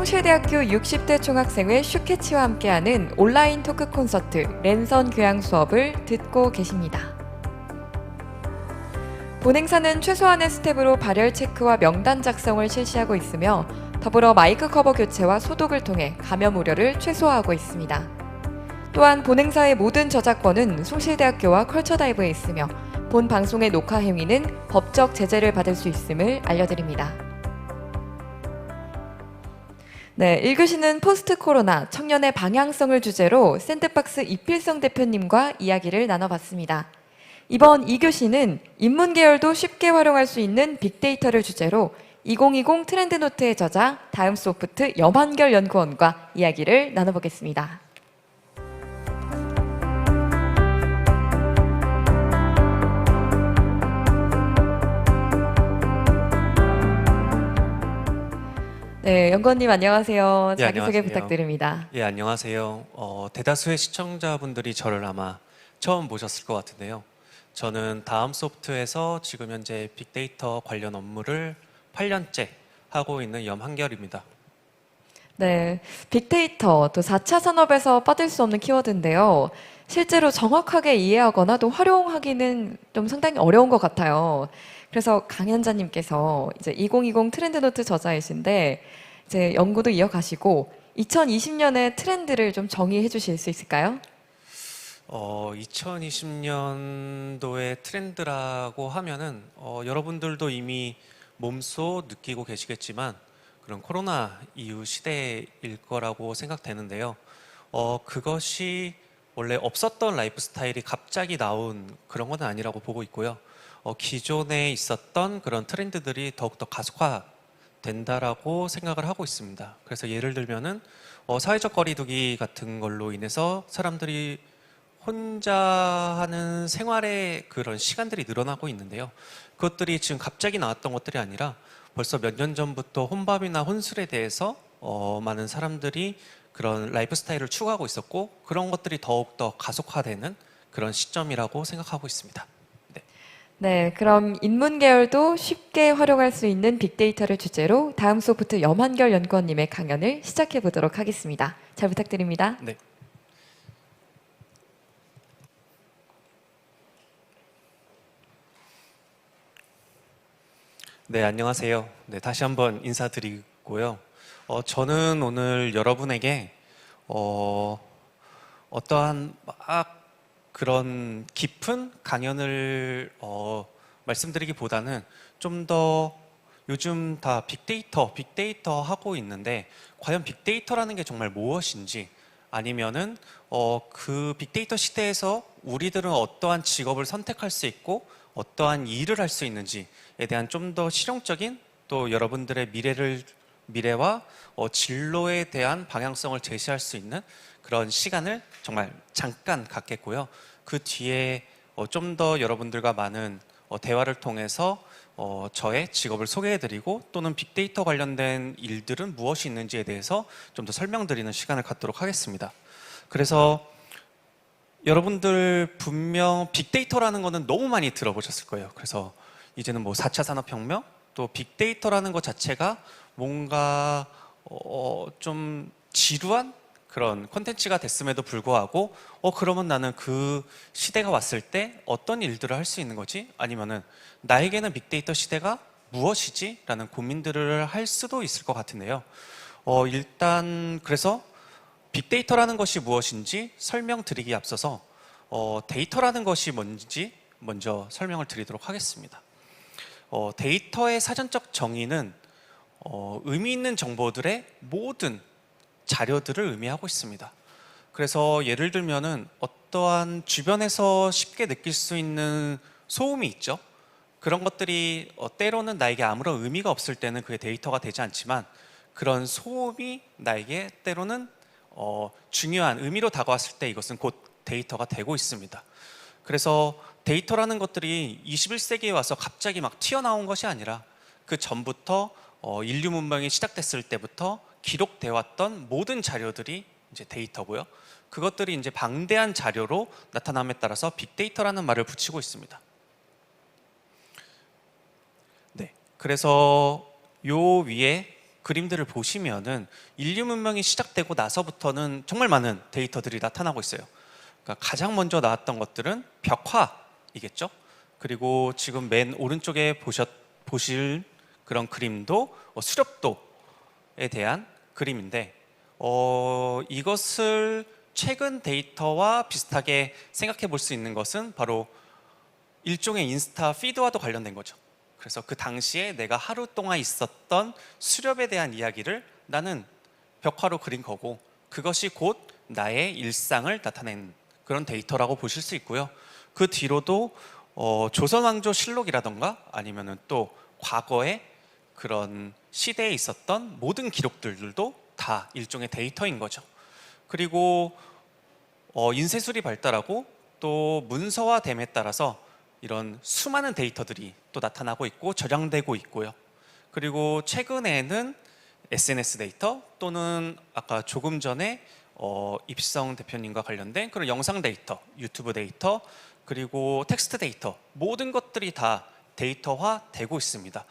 송실대학교 60대 총학생회 슈케치와 함께하는 온라인 토크 콘서트 랜선 교양 수업을 듣고 계십니다. 본행사는 최소한의 스텝으로 발열 체크와 명단 작성을 실시하고 있으며 더불어 마이크 커버 교체와 소독을 통해 감염 우려를 최소화하고 있습니다. 또한 본행사의 모든 저작권은 송실대학교와 컬처다이브에 있으며 본 방송의 녹화 행위는 법적 제재를 받을 수 있음을 알려드립니다. 네, 1교시는 포스트 코로나 청년의 방향성을 주제로 샌드박스 이필성 대표님과 이야기를 나눠봤습니다. 이번 2교시는 인문계열도 쉽게 활용할 수 있는 빅데이터를 주제로 2020 트렌드노트의 저자 다음소프트 염한결 연구원과 이야기를 나눠보겠습니다. 네, 연구원님 안녕하세요. 예, 자기소개 안녕하세요. 부탁드립니다. 예, 안녕하세요. 대다수의 시청자분들이 저를 아마 처음 보셨을 것 같은데요. 저는 다음소프트에서 지금 현재 빅데이터 관련 업무를 8년째 하고 있는 염한결입니다. 네, 빅데이터, 또 4차 산업에서 빠질 수 없는 키워드인데요. 실제로 정확하게 이해하거나 또 활용하기는 좀 상당히 어려운 것 같아요. 그래서 강연자님께서 이제 2020 트렌드노트 저자이신데 이제 연구도 이어가시고 2020년의 트렌드를 좀 정의해 주실 수 있을까요? 2020년도의 트렌드라고 하면은 여러분들도 이미 몸소 느끼고 계시겠지만 그런 코로나 이후 시대일 거라고 생각되는데요. 그것이 원래 없었던 라이프 스타일이 갑자기 나온 그런 건 아니라고 보고 있고요. 기존에 있었던 그런 트렌드들이 더욱더 가속화된다라고 생각을 하고 있습니다. 그래서 예를 들면은 사회적 거리두기 같은 걸로 인해서 사람들이 혼자 하는 생활의 그런 시간들이 늘어나고 있는데요. 그것들이 지금 갑자기 나왔던 것들이 아니라 벌써 몇 년 전부터 혼밥이나 혼술에 대해서 많은 사람들이 그런 라이프 스타일을 추구하고 있었고 그런 것들이 더욱더 가속화되는 그런 시점이라고 생각하고 있습니다. 네, 그럼 인문계열도 쉽게 활용할 수 있는 빅데이터를 주제로 다음 소프트 염한결 연구원님의 강연을 시작해 보도록 하겠습니다. 잘 부탁드립니다. 네. 네, 안녕하세요. 네, 다시 한번 인사드리고요. 저는 오늘 여러분에게 어떠한 막 그런 깊은 강연을 말씀드리기보다는 좀 더 요즘 다 빅데이터 하고 있는데 과연 빅데이터라는 게 정말 무엇인지 아니면은 그 빅데이터 시대에서 우리들은 어떠한 직업을 선택할 수 있고 어떠한 일을 할 수 있는지에 대한 좀 더 실용적인 또 여러분들의 미래와 진로에 대한 방향성을 제시할 수 있는 그런 시간을 정말 잠깐 갖겠고요. 그 뒤에 좀 더 여러분들과 많은 대화를 통해서 저의 직업을 소개해드리고 또는 빅데이터 관련된 일들은 무엇이 있는지에 대해서 좀 더 설명드리는 시간을 갖도록 하겠습니다. 그래서 여러분들 분명 빅데이터라는 거는 너무 많이 들어보셨을 거예요. 그래서 이제는 뭐 4차 산업혁명 또 빅데이터라는 것 자체가 뭔가 좀 지루한 그런 콘텐츠가 됐음에도 불구하고 그러면 나는 그 시대가 왔을 때 어떤 일들을 할 수 있는 거지? 아니면은 나에게는 빅데이터 시대가 무엇이지? 라는 고민들을 할 수도 있을 것 같은데요. 일단 그래서 빅데이터라는 것이 무엇인지 설명드리기에 앞서서 데이터라는 것이 뭔지 먼저 설명을 드리도록 하겠습니다. 데이터의 사전적 정의는 의미 있는 정보들의 모든 자료들을 의미하고 있습니다. 그래서 예를 들면은 어떠한 주변에서 쉽게 느낄 수 있는 소음이 있죠. 그런 것들이 때로는 나에게 아무런 의미가 없을 때는 그게 데이터가 되지 않지만 그런 소음이 나에게 때로는 중요한 의미로 다가왔을 때 이것은 곧 데이터가 되고 있습니다. 그래서 데이터라는 것들이 21세기에 와서 갑자기 막 튀어나온 것이 아니라 그 전부터 인류 문명이 시작됐을 때부터 기록되어 왔던 모든 자료들이 이제 데이터고요. 그것들이 이제 방대한 자료로 나타남에 따라서 빅데이터라는 말을 붙이고 있습니다. 네, 그래서 요 위에 그림들을 보시면은 인류 문명이 시작되고 나서부터는 정말 많은 데이터들이 나타나고 있어요. 그러니까 가장 먼저 나왔던 것들은 벽화이겠죠. 그리고 지금 맨 오른쪽에 보실 그런 그림도 수렵도에 대한 그림인데 이것을 최근 데이터와 비슷하게 생각해 볼 수 있는 것은 바로 일종의 인스타 피드와도 관련된 거죠. 그래서 그 당시에 내가 하루 동안 있었던 수렵에 대한 이야기를 나는 벽화로 그린 거고, 그것이 곧 나의 일상을 나타낸 그런 데이터라고 보실 수 있고요. 그 뒤로도 조선왕조 실록이라던가 아니면은 또 과거에 그런 시대에 있었던 모든 기록들도 다 일종의 데이터인 거죠. 그리고 인쇄술이 발달하고 또 문서화됨에 따라서 이런 수많은 데이터들이 또 나타나고 있고 저장되고 있고요. 그리고 최근에는 SNS 데이터 또는 아까 조금 전에 입성 대표님과 관련된 그런 영상 데이터, 유튜브 데이터, 그리고 텍스트 데이터, 모든 것들이 다 데이터화 되고 있습니다.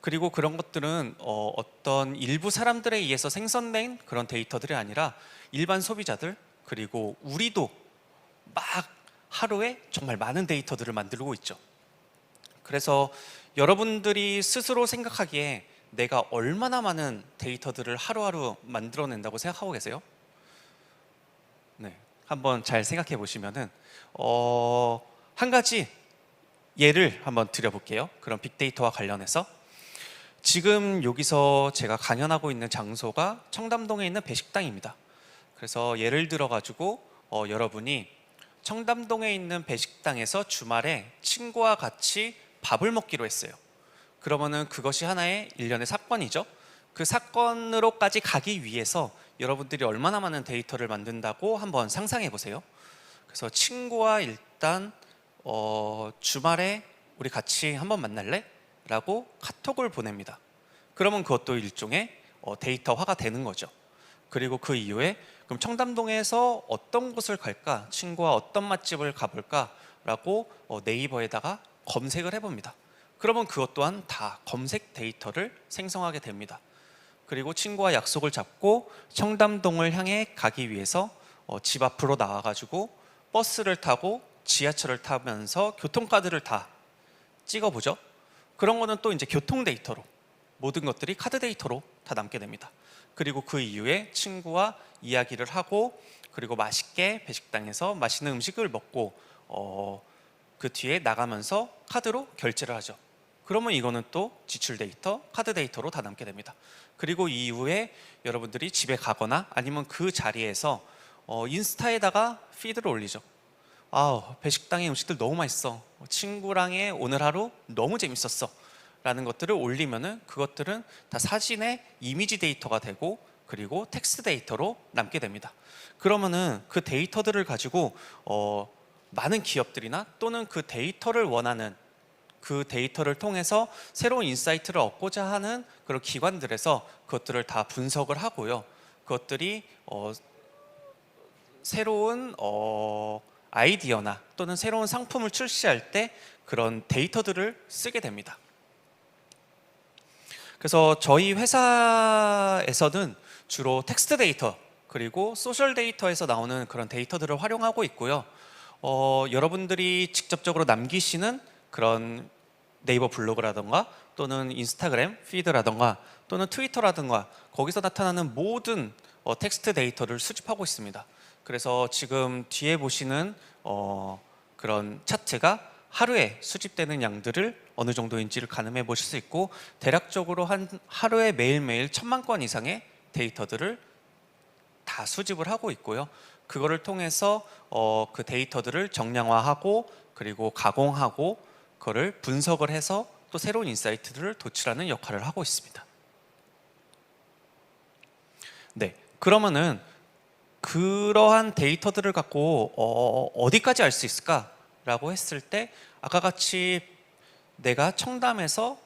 그리고 그런 것들은 어떤 일부 사람들에 의해서 생성된 그런 데이터들이 아니라 일반 소비자들, 그리고 우리도 막 하루에 정말 많은 데이터들을 만들고 있죠. 그래서 여러분들이 스스로 생각하기에 내가 얼마나 많은 데이터들을 하루하루 만들어낸다고 생각하고 계세요? 네, 한번 잘 생각해 보시면은 한 가지 예를 한번 드려볼게요. 그런 빅데이터와 관련해서 지금 여기서 제가 강연하고 있는 장소가 청담동에 있는 배식당입니다. 그래서 예를 들어 가지고 여러분이 청담동에 있는 배식당에서 주말에 친구와 같이 밥을 먹기로 했어요. 그러면은 그것이 하나의 일련의 사건이죠. 그 사건으로까지 가기 위해서 여러분들이 얼마나 많은 데이터를 만든다고 한번 상상해 보세요. 그래서 친구와 일단 주말에 우리 같이 한번 만날래? 라고 카톡을 보냅니다. 그러면 그것도 일종의 데이터화가 되는 거죠. 그리고 그 이후에 그럼 청담동에서 어떤 곳을 갈까? 친구와 어떤 맛집을 가볼까? 라고 네이버에다가 검색을 해봅니다. 그러면 그것 또한 다 검색 데이터를 생성하게 됩니다. 그리고 친구와 약속을 잡고 청담동을 향해 가기 위해서 집 앞으로 나와가지고 버스를 타고 지하철을 타면서 교통카드를 다 찍어보죠. 그런 거는 또 이제 교통 데이터로, 모든 것들이 카드 데이터로 다 남게 됩니다. 그리고 그 이후에 친구와 이야기를 하고, 그리고 맛있게 배식당에서 맛있는 음식을 먹고 그 뒤에 나가면서 카드로 결제를 하죠. 그러면 이거는 또 지출 데이터, 카드 데이터로 다 남게 됩니다. 그리고 이후에 여러분들이 집에 가거나 아니면 그 자리에서 인스타에다가 피드를 올리죠. 배식당의 음식들 너무 맛있어, 친구랑의 오늘 하루 너무 재밌었어 라는 것들을 올리면은 그것들은 다 사진의 이미지 데이터가 되고, 그리고 텍스트 데이터로 남게 됩니다. 그러면은 그 데이터들을 가지고 많은 기업들이나 또는 그 데이터를 원하는, 그 데이터를 통해서 새로운 인사이트를 얻고자 하는 그런 기관들에서 그것들을 다 분석을 하고요. 그것들이 새로운 아이디어나 또는 새로운 상품을 출시할 때 그런 데이터들을 쓰게 됩니다. 그래서 저희 회사에서는 주로 텍스트 데이터 그리고 소셜 데이터에서 나오는 그런 데이터들을 활용하고 있고요. 여러분들이 직접적으로 남기시는 그런 네이버 블로그라던가 또는 인스타그램 피드라던가 또는 트위터라던가 거기서 나타나는 모든 텍스트 데이터를 수집하고 있습니다. 그래서 지금 뒤에 보시는 그런 차트가 하루에 수집되는 양들을 어느 정도인지를 가늠해 보실 수 있고, 대략적으로 한 하루에 매일매일 1000만 건 이상의 데이터들을 다 수집을 하고 있고요. 그거를 통해서 그 데이터들을 정량화하고 그리고 가공하고 그거를 분석을 해서 또 새로운 인사이트들을 도출하는 역할을 하고 있습니다. 네, 그러면은 그러한 데이터들을 갖고 어디까지 알 수 있을까라고 했을 때, 아까 같이 내가 청담에서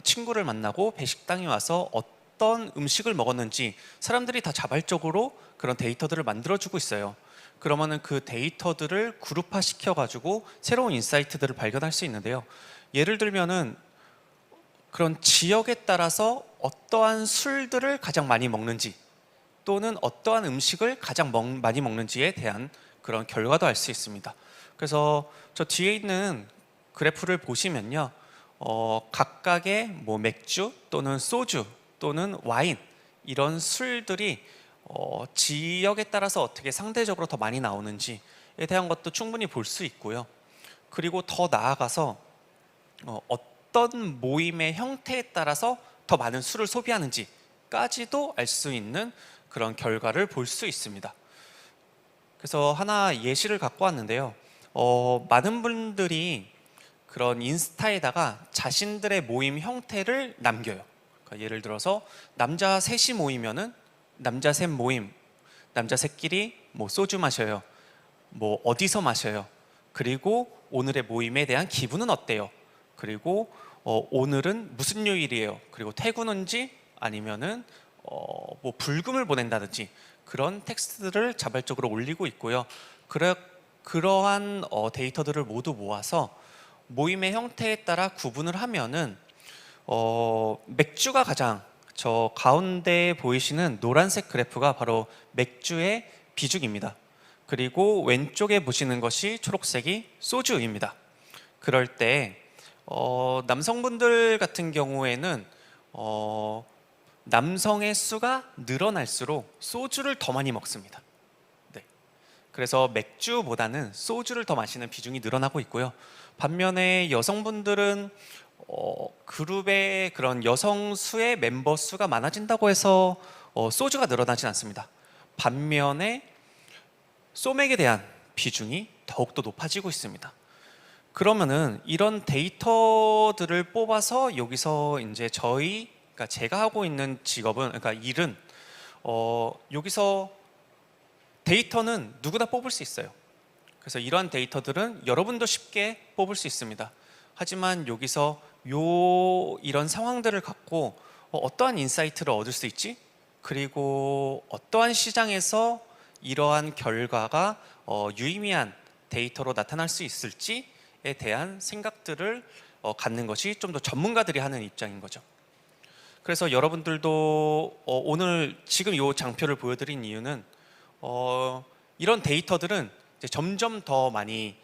친구를 만나고 배식당에 와서 어떤 음식을 먹었는지 사람들이 다 자발적으로 그런 데이터들을 만들어주고 있어요. 그러면은 그 데이터들을 그룹화 시켜가지고 새로운 인사이트들을 발견할 수 있는데요. 예를 들면은 그런 지역에 따라서 어떠한 술들을 가장 많이 먹는지 또는 어떠한 음식을 가장 많이 먹는지에 대한 그런 결과도 알 수 있습니다. 그래서 저 뒤에 있는 그래프를 보시면요, 각각의 뭐 맥주 또는 소주 또는 와인 이런 술들이 지역에 따라서 어떻게 상대적으로 더 많이 나오는지에 대한 것도 충분히 볼 수 있고요. 그리고 더 나아가서 어떤 모임의 형태에 따라서 더 많은 술을 소비하는지까지도 알 수 있는 그런 결과를 볼 수 있습니다. 그래서 하나 예시를 갖고 왔는데요. 많은 분들이 그런 인스타에다가 자신들의 모임 형태를 남겨요. 그러니까 예를 들어서 남자 셋이 모이면은 남자 셋 모임, 남자 셋끼리 뭐 소주 마셔요. 뭐 어디서 마셔요. 그리고 오늘의 모임에 대한 기분은 어때요? 그리고 오늘은 무슨 요일이에요? 그리고 퇴근인지 아니면은 뭐 불금을 보낸다든지 그런 텍스트들을 자발적으로 올리고 있고요. 그러한 데이터들을 모두 모아서 모임의 형태에 따라 구분을 하면은 맥주가 가장 저 가운데 보이시는 노란색 그래프가 바로 맥주의 비중입니다. 그리고 왼쪽에 보시는 것이 초록색이 소주입니다. 그럴 때 남성분들 같은 경우에는 남성의 수가 늘어날수록 소주를 더 많이 먹습니다. 네. 그래서 맥주보다는 소주를 더 마시는 비중이 늘어나고 있고요. 반면에 여성분들은 그룹의 그런 여성 수의 멤버 수가 많아진다고 해서 소주가 늘어나진 않습니다. 반면에 소맥에 대한 비중이 더욱더 높아지고 있습니다. 그러면은 이런 데이터들을 뽑아서 여기서 이제 그러니까 제가 하고 있는 직업은, 그러니까 일은 여기서 데이터는 누구나 뽑을 수 있어요. 그래서 이러한 데이터들은 여러분도 쉽게 뽑을 수 있습니다. 하지만 여기서 이런 상황들을 갖고 어떠한 인사이트를 얻을 수 있지? 그리고 어떠한 시장에서 이러한 결과가 유의미한 데이터로 나타날 수 있을지에 대한 생각들을 갖는 것이 좀 더 전문가들이 하는 입장인 거죠. 그래서 여러분들도 오늘 지금 이 장표를 보여드린 이유는 이런 데이터들은 이제 점점 더 많이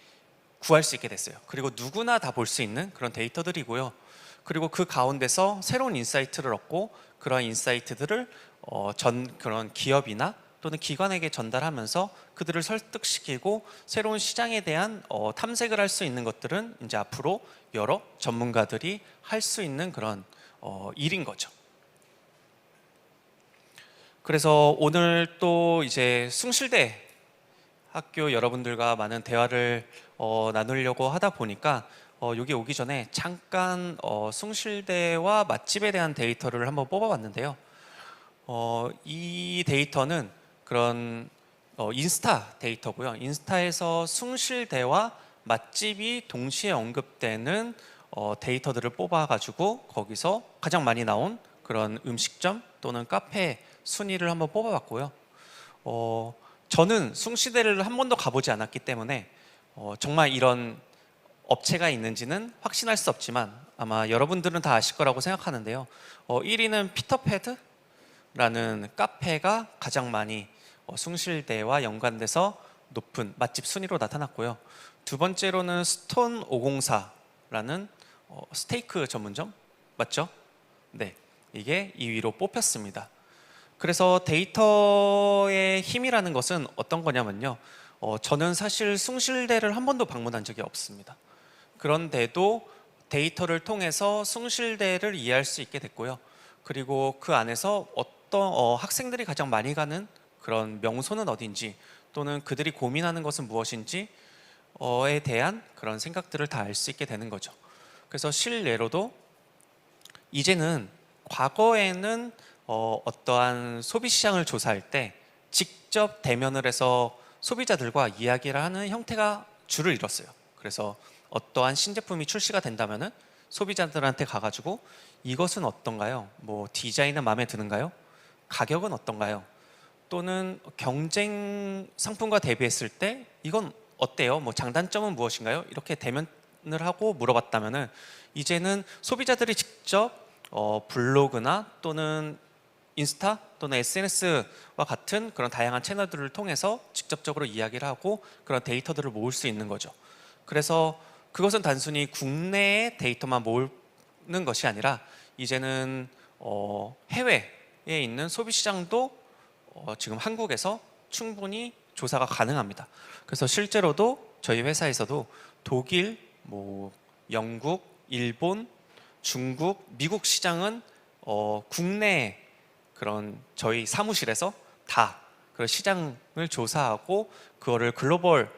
구할 수 있게 됐어요. 그리고 누구나 다 볼 수 있는 그런 데이터들이고요. 그리고 그 가운데서 새로운 인사이트를 얻고 그러한 인사이트들을 그런 기업이나 또는 기관에게 전달하면서 그들을 설득시키고 새로운 시장에 대한 탐색을 할 수 있는 것들은 이제 앞으로 여러 전문가들이 할 수 있는 그런 일인 거죠. 그래서 오늘 또 이제 숭실대 학교 여러분들과 많은 대화를 나누려고 하다 보니까 여기 오기 전에 잠깐 숭실대와 맛집에 대한 데이터를 한번 뽑아봤는데요. 이 데이터는 그런 인스타 데이터고요. 인스타에서 숭실대와 맛집이 동시에 언급되는 데이터들을 뽑아가지고 거기서 가장 많이 나온 그런 음식점 또는 카페 순위를 한번 뽑아봤고요. 저는 숭실대를 한 번도 가보지 않았기 때문에 정말 이런 업체가 있는지는 확신할 수 없지만 아마 여러분들은 다 아실 거라고 생각하는데요. 1위는 피터패드라는 카페가 가장 많이 숭실대와 연관돼서 높은 맛집 순위로 나타났고요. 두 번째로는 스톤 504라는 스테이크 전문점 맞죠? 네, 이게 2위로 뽑혔습니다. 그래서 데이터의 힘이라는 것은 어떤 거냐면요. 저는 사실 숭실대를 한 번도 방문한 적이 없습니다. 그런데도 데이터를 통해서 숭실대를 이해할 수 있게 됐고요. 그리고 그 안에서 어떤 학생들이 가장 많이 가는 그런 명소는 어딘지 또는 그들이 고민하는 것은 무엇인지에 대한 그런 생각들을 다 알 수 있게 되는 거죠. 그래서 실례로도 이제는 과거에는 어떠한 소비 시장을 조사할 때 직접 대면을 해서 소비자들과 이야기를 하는 형태가 줄을 이뤘어요. 그래서 어떠한 신제품이 출시가 된다면은 소비자들한테 가가지고 이것은 어떤가요? 뭐 디자인은 마음에 드는가요? 가격은 어떤가요? 또는 경쟁 상품과 대비했을 때 이건 어때요? 뭐 장단점은 무엇인가요? 이렇게 대면 하고 물어봤다면은 이제는 소비자들이 직접 블로그나 또는 인스타 또는 SNS와 같은 그런 다양한 채널들을 통해서 직접적으로 이야기를 하고 그런 데이터들을 모을 수 있는 거죠. 그래서 그것은 단순히 국내의 데이터만 모으는 것이 아니라 이제는 해외에 있는 소비 시장도 지금 한국에서 충분히 조사가 가능합니다. 그래서 실제로도 저희 회사에서도 독일, 영국, 일본, 중국, 미국 시장은 국내 그런 저희 사무실에서 다 그런 시장을 조사하고 그거를 글로벌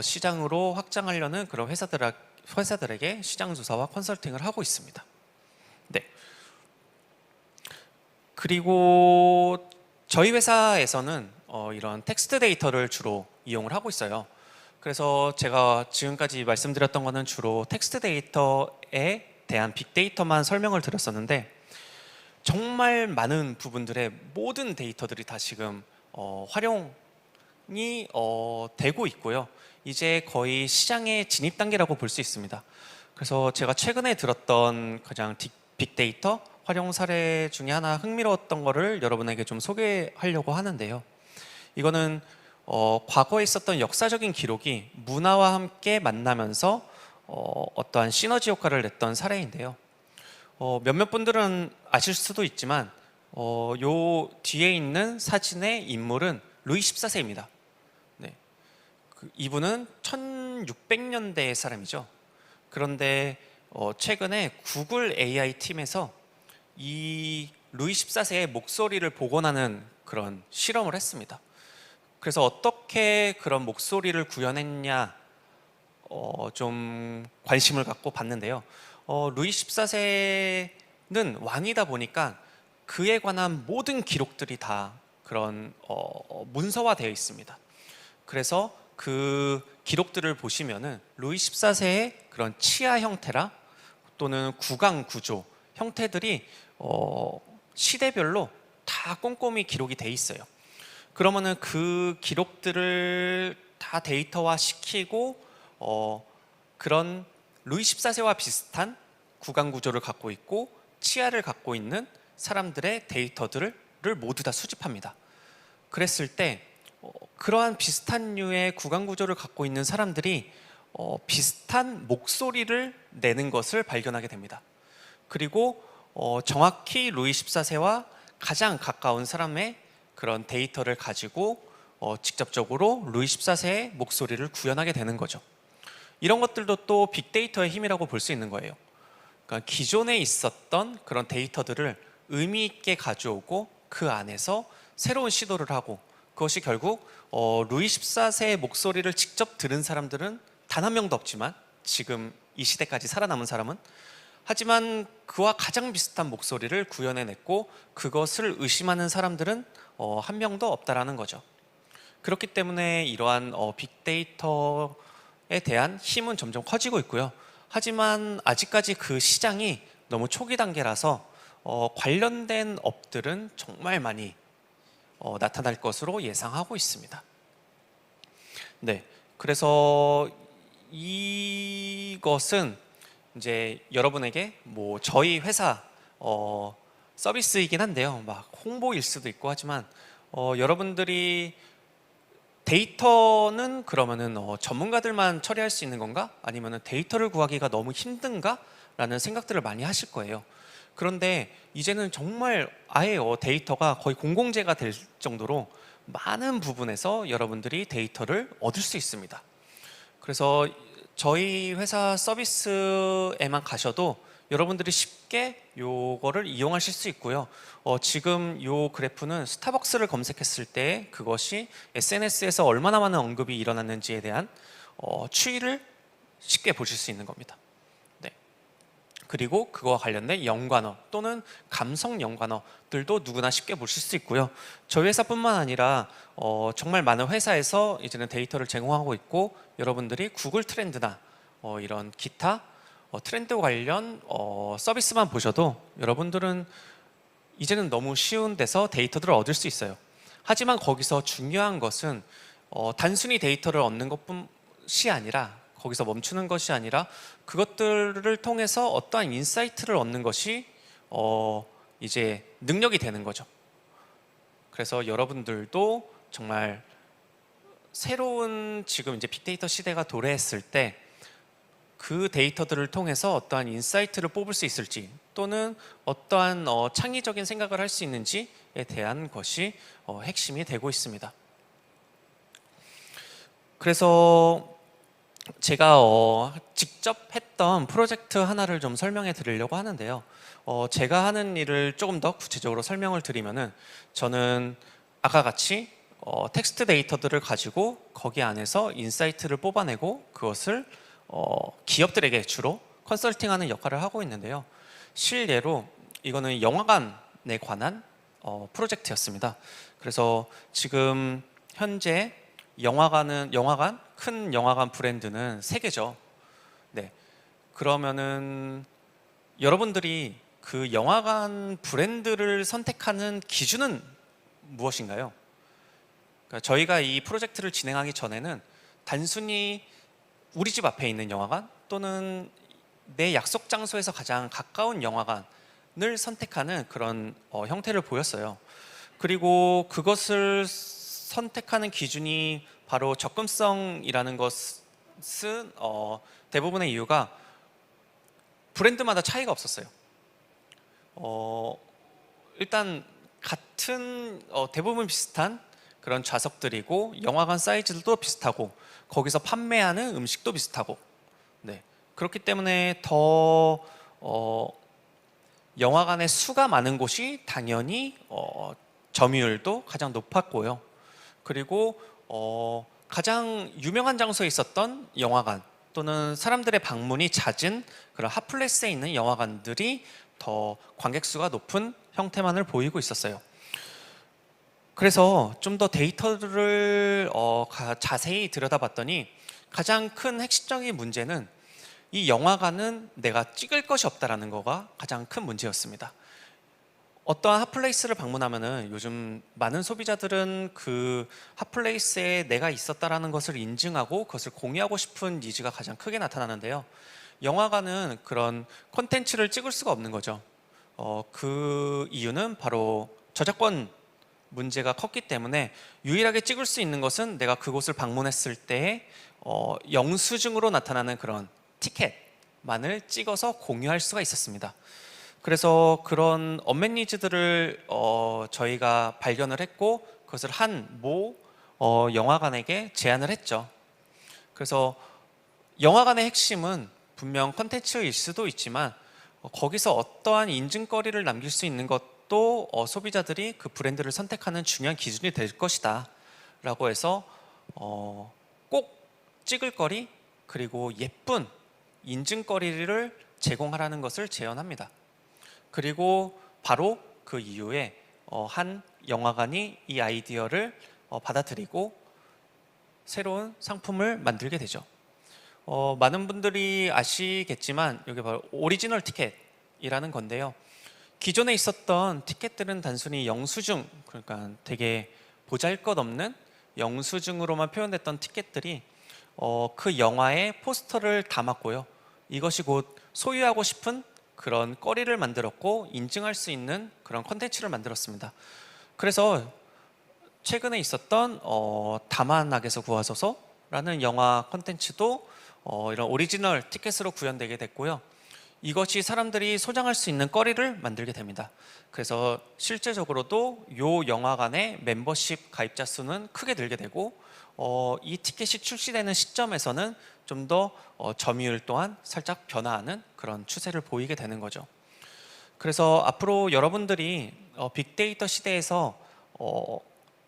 시장으로 확장하려는 그런 회사들에게 시장 조사와 컨설팅을 하고 있습니다. 네. 그리고 저희 회사에서는 이런 텍스트 데이터를 주로 이용을 하고 있어요. 그래서 제가 지금까지 말씀드렸던 거는 주로 텍스트 데이터에 대한 빅데이터만 설명을 드렸었는데 정말 많은 부분들의 모든 데이터들이 다 지금 활용이 되고 있고요. 이제 거의 시장의 진입 단계라고 볼 수 있습니다. 그래서 제가 최근에 들었던 가장 빅데이터 활용 사례 중에 하나 흥미로웠던 거를 여러분에게 좀 소개하려고 하는데요. 이거는 과거에 있었던 역사적인 기록이 문화와 함께 만나면서 어떠한 시너지 효과를 냈던 사례인데요. 몇몇 분들은 아실 수도 있지만 요 뒤에 있는 사진의 인물은 루이 14세입니다. 네. 이분은 1600년대의 사람이죠. 그런데 최근에 구글 AI 팀에서 이 루이 14세의 목소리를 복원하는 그런 실험을 했습니다. 그래서 어떻게 그런 목소리를 구현했냐 좀 관심을 갖고 봤는데요. 루이 14세는 왕이다 보니까 그에 관한 모든 기록들이 다 그런 문서화되어 있습니다. 그래서 그 기록들을 보시면은 루이 14세의 그런 치아 형태라 또는 구강 구조 형태들이 시대별로 다 꼼꼼히 기록이 돼 있어요. 그러면은 그 기록들을 다 데이터화 시키고 그런 루이 14세와 비슷한 구강 구조를 갖고 있고 치아를 갖고 있는 사람들의 데이터들을 모두 다 수집합니다. 그랬을 때 그러한 비슷한 류의 구강 구조를 갖고 있는 사람들이 비슷한 목소리를 내는 것을 발견하게 됩니다. 그리고 정확히 루이 14세와 가장 가까운 사람의 그런 데이터를 가지고 직접적으로 루이 14세의 목소리를 구현하게 되는 거죠. 이런 것들도 또 빅데이터의 힘이라고 볼 수 있는 거예요. 그러니까 기존에 있었던 그런 데이터들을 의미 있게 가져오고 그 안에서 새로운 시도를 하고 그것이 결국 루이 14세의 목소리를 직접 들은 사람들은 단 한 명도 없지만 지금 이 시대까지 살아남은 사람은 하지만 그와 가장 비슷한 목소리를 구현해냈고 그것을 의심하는 사람들은 한 명도 없다라는 거죠. 그렇기 때문에 이러한 빅데이터에 대한 힘은 점점 커지고 있고요. 하지만 아직까지 그 시장이 너무 초기 단계라서 관련된 업들은 정말 많이 나타날 것으로 예상하고 있습니다. 네, 그래서 이것은 이제 여러분에게 저희 회사 서비스이긴 한데요. 막 홍보일 수도 있고 하지만 여러분들이 데이터는 그러면은 전문가들만 처리할 수 있는 건가? 아니면은 데이터를 구하기가 너무 힘든가? 라는 생각들을 많이 하실 거예요. 그런데 이제는 정말 아예 데이터가 거의 공공재가 될 정도로 많은 부분에서 여러분들이 데이터를 얻을 수 있습니다. 그래서 저희 회사 서비스에만 가셔도 여러분들이 쉽게 요거를 이용하실 수 있고요. 지금 요 그래프는 스타벅스를 검색했을 때 그것이 SNS에서 얼마나 많은 언급이 일어났는지에 대한 추이를 쉽게 보실 수 있는 겁니다. 네. 그리고 그거와 관련된 연관어 또는 감성 연관어들도 누구나 쉽게 보실 수 있고요. 저희 회사뿐만 아니라 정말 많은 회사에서 이제는 데이터를 제공하고 있고 여러분들이 구글 트렌드나 이런 기타 트렌드 관련 서비스만 보셔도 여러분들은 이제는 너무 쉬운 데서 데이터들을 얻을 수 있어요. 하지만 거기서 중요한 것은 단순히 데이터를 얻는 것뿐이 아니라 거기서 멈추는 것이 아니라 그것들을 통해서 어떠한 인사이트를 얻는 것이 이제 능력이 되는 거죠. 그래서 여러분들도 정말 새로운 지금 이제 빅데이터 시대가 도래했을 때 그 데이터들을 통해서 어떠한 인사이트를 뽑을 수 있을지 또는 어떠한 창의적인 생각을 할 수 있는지에 대한 것이 핵심이 되고 있습니다. 그래서 제가 직접 했던 프로젝트 하나를 좀 설명해 드리려고 하는데요. 제가 하는 일을 조금 더 구체적으로 설명을 드리면은 저는 아까 같이 텍스트 데이터들을 가지고 거기 안에서 인사이트를 뽑아내고 그것을 기업들에게 주로 컨설팅하는 역할을 하고 있는데요. 실례로 이거는 영화관에 관한 프로젝트였습니다. 그래서 지금 현재 큰 영화관 브랜드는 3개죠. 네. 그러면은 여러분들이 그 영화관 브랜드를 선택하는 기준은 무엇인가요? 그러니까 저희가 이 프로젝트를 진행하기 전에는 단순히 우리 집 앞에 있는 영화관 또는 내 약속 장소에서 가장 가까운 영화관을 선택하는 그런 형태를 보였어요. 그리고 그것을 선택하는 기준이 바로 접근성이라는 것은 대부분의 이유가 브랜드마다 차이가 없었어요. 일단 같은 대부분 비슷한 그런 좌석들이고 영화관 사이즈도 비슷하고 거기서 판매하는 음식도 비슷하고 네. 그렇기 때문에 더 영화관의 수가 많은 곳이 당연히 점유율도 가장 높았고요. 그리고 가장 유명한 장소에 있었던 영화관 또는 사람들의 방문이 잦은 그런 핫플레이스에 있는 영화관들이 더 관객 수가 높은 형태만을 보이고 있었어요. 그래서 좀 더 데이터를 자세히 들여다봤더니 가장 큰 핵심적인 문제는 이 영화관은 내가 찍을 것이 없다라는 거가 가장 큰 문제였습니다. 어떠한 핫플레이스를 방문하면은 요즘 많은 소비자들은 그 핫플레이스에 내가 있었다라는 것을 인증하고 그것을 공유하고 싶은 니즈가 가장 크게 나타나는데요. 영화관은 그런 콘텐츠를 찍을 수가 없는 거죠. 그 이유는 바로 저작권 문제가 컸기 때문에 유일하게 찍을 수 있는 것은 내가 그곳을 방문했을 때 영수증으로 나타나는 그런 티켓만을 찍어서 공유할 수가 있었습니다. 그래서 그런 언맷 니즈들을 저희가 발견을 했고 그것을 한 모 영화관에게 제안을 했죠. 그래서 영화관의 핵심은 분명 컨텐츠일 수도 있지만 거기서 어떠한 인증거리를 남길 수 있는 것도 소비자들이 그 브랜드를 선택하는 중요한 기준이 될 것이다 라고 해서 꼭 찍을 거리 그리고 예쁜 인증거리를 제공하라는 것을 제안합니다. 그리고 바로 그 이후에 한 영화관이 이 아이디어를 받아들이고 새로운 상품을 만들게 되죠. 많은 분들이 아시겠지만 여기 바로 오리지널 티켓이라는 건데요. 기존에 있었던 티켓들은 단순히 영수증, 그러니까 되게 보잘것없는 영수증으로만 표현됐던 티켓들이 그 영화의 포스터를 담았고요. 이것이 곧 소유하고 싶은 그런 거리를 만들었고 인증할 수 있는 그런 컨텐츠를 만들었습니다. 그래서 최근에 있었던 다만악에서 구하소서라는 영화 컨텐츠도 이런 오리지널 티켓으로 구현되게 됐고요. 이것이 사람들이 소장할 수 있는 거리를 만들게 됩니다. 그래서 실제적으로도 이 영화관의 멤버십 가입자 수는 크게 늘게 되고 이 티켓이 출시되는 시점에서는 좀 더 점유율 또한 살짝 변화하는 그런 추세를 보이게 되는 거죠. 그래서 앞으로 여러분들이 빅데이터 시대에서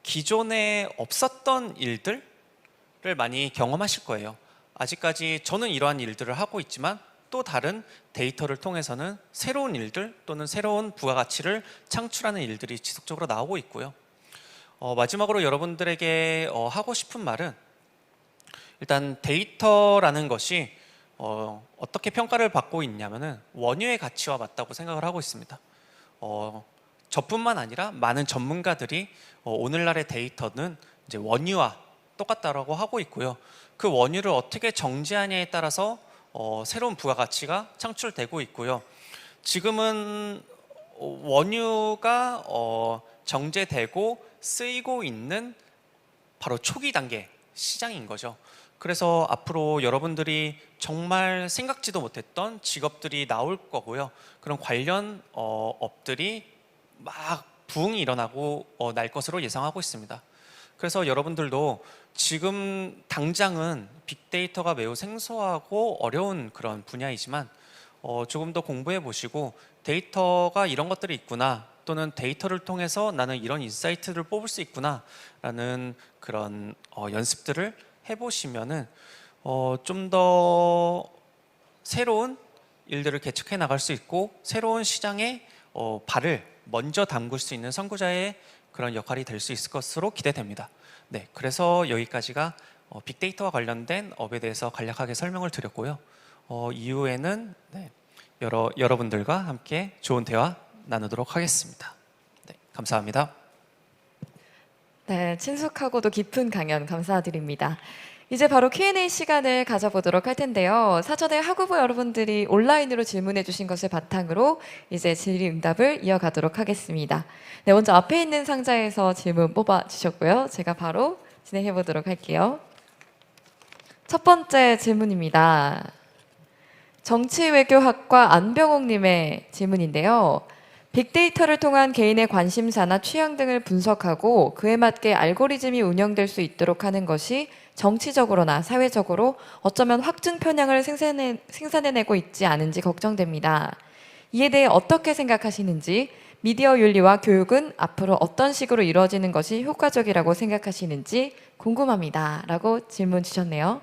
기존에 없었던 일들을 많이 경험하실 거예요. 아직까지 저는 이러한 일들을 하고 있지만 또 다른 데이터를 통해서는 새로운 일들 또는 새로운 부가가치를 창출하는 일들이 지속적으로 나오고 있고요. 마지막으로 여러분들에게 하고 싶은 말은 일단 데이터라는 것이 어떻게 평가를 받고 있냐면은 원유의 가치와 맞다고 생각을 하고 있습니다. 저뿐만 아니라 많은 전문가들이 오늘날의 데이터는 이제 원유화 똑같다라고 하고 있고요. 그 원유를 어떻게 정제하냐에 따라서 새로운 부가가치가 창출되고 있고요. 지금은 원유가 정제되고 쓰이고 있는 바로 초기 단계 시장인 거죠. 그래서 앞으로 여러분들이 정말 생각지도 못했던 직업들이 나올 거고요. 그런 관련 업들이 막 부흥이 일어나고 날 것으로 예상하고 있습니다. 그래서 여러분들도 지금 당장은 빅데이터가 매우 생소하고 어려운 그런 분야이지만 조금 더 공부해 보시고 데이터가 이런 것들이 있구나, 또는 데이터를 통해서 나는 이런 인사이트를 뽑을 수 있구나 라는 그런 연습들을 해보시면은 좀 더 새로운 일들을 개척해 나갈 수 있고 새로운 시장에 발을 먼저 담글 수 있는 선구자의 그런 역할이 될 수 있을 것으로 기대됩니다. 네, 그래서 여기까지가 빅데이터와 관련된 업에 대해서 간략하게 설명을 드렸고요. 이후에는 여러분들과 함께 좋은 대화 나누도록 하겠습니다. 네, 감사합니다. 네, 친숙하고도 깊은 강연 감사드립니다. 이제 바로 Q&A 시간을 가져보도록 할 텐데요. 사전에 학우부 여러분들이 온라인으로 질문해 주신 것을 바탕으로 이제 질의응답을 이어가도록 하겠습니다. 네, 먼저 앞에 있는 상자에서 질문 뽑아 주셨고요. 제가 바로 진행해 보도록 할게요. 첫 번째 질문입니다. 정치외교학과 안병옥님의 질문인데요. 빅데이터를 통한 개인의 관심사나 취향 등을 분석하고 그에 맞게 알고리즘이 운영될 수 있도록 하는 것이 정치적으로나 사회적으로 어쩌면 확증 편향을 생산해내고 있지 않은지 걱정됩니다. 이에 대해 어떻게 생각하시는지, 미디어 윤리와 교육은 앞으로 어떤 식으로 이루어지는 것이 효과적이라고 생각하시는지 궁금합니다. 라고 질문 주셨네요.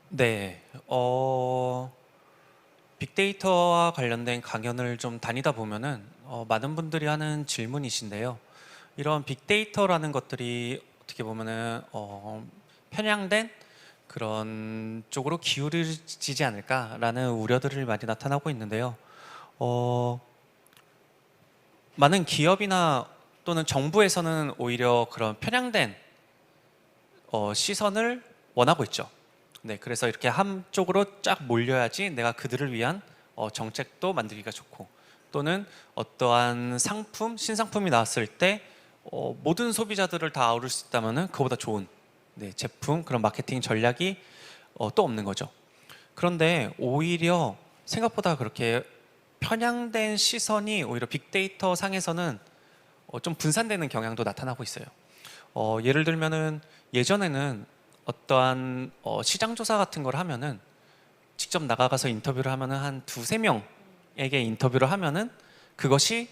네, 빅데이터와 관련된 강연을 좀 다니다 보면은 많은 분들이 하는 질문이신데요. 이런 빅데이터라는 것들이 어떻게 보면은 편향된 그런 쪽으로 기울어지지 않을까라는 우려들이 많이 나타나고 있는데요. 많은 기업이나 또는 정부에서는 오히려 그런 편향된 시선을 원하고 있죠. 네, 그래서 이렇게 한쪽으로 쫙 몰려야지 내가 그들을 위한 정책도 만들기가 좋고, 또는 어떠한 상품, 신상품이 나왔을 때 모든 소비자들을 다 아우를 수 있다면은 그보다 좋은 제품, 그런 마케팅 전략이 또 없는 거죠. 그런데 오히려 생각보다 그렇게 편향된 시선이 오히려 빅데이터 상에서는 좀 분산되는 경향도 나타나고 있어요. 예를 들면은 예전에는 어떠한 시장 조사 같은 걸 하면은 직접 나가가서 인터뷰를 하면은 한 두세 명에게 인터뷰를 하면은 그것이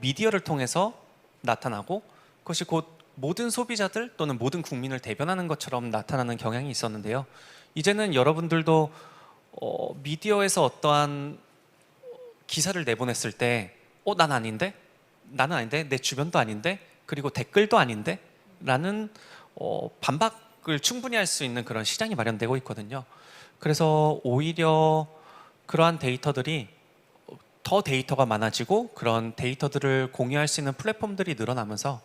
미디어를 통해서 나타나고 그것이 곧 모든 소비자들 또는 모든 국민을 대변하는 것처럼 나타나는 경향이 있었는데요. 이제는 여러분들도 미디어에서 어떠한 기사를 내보냈을 때 난 아닌데? 나는 아닌데? 내 주변도 아닌데? 그리고 댓글도 아닌데? 라는 반박을 충분히 할 수 있는 그런 시장이 마련되고 있거든요. 그래서 오히려 그러한 데이터들이 더 데이터가 많아지고 그런 데이터들을 공유할 수 있는 플랫폼들이 늘어나면서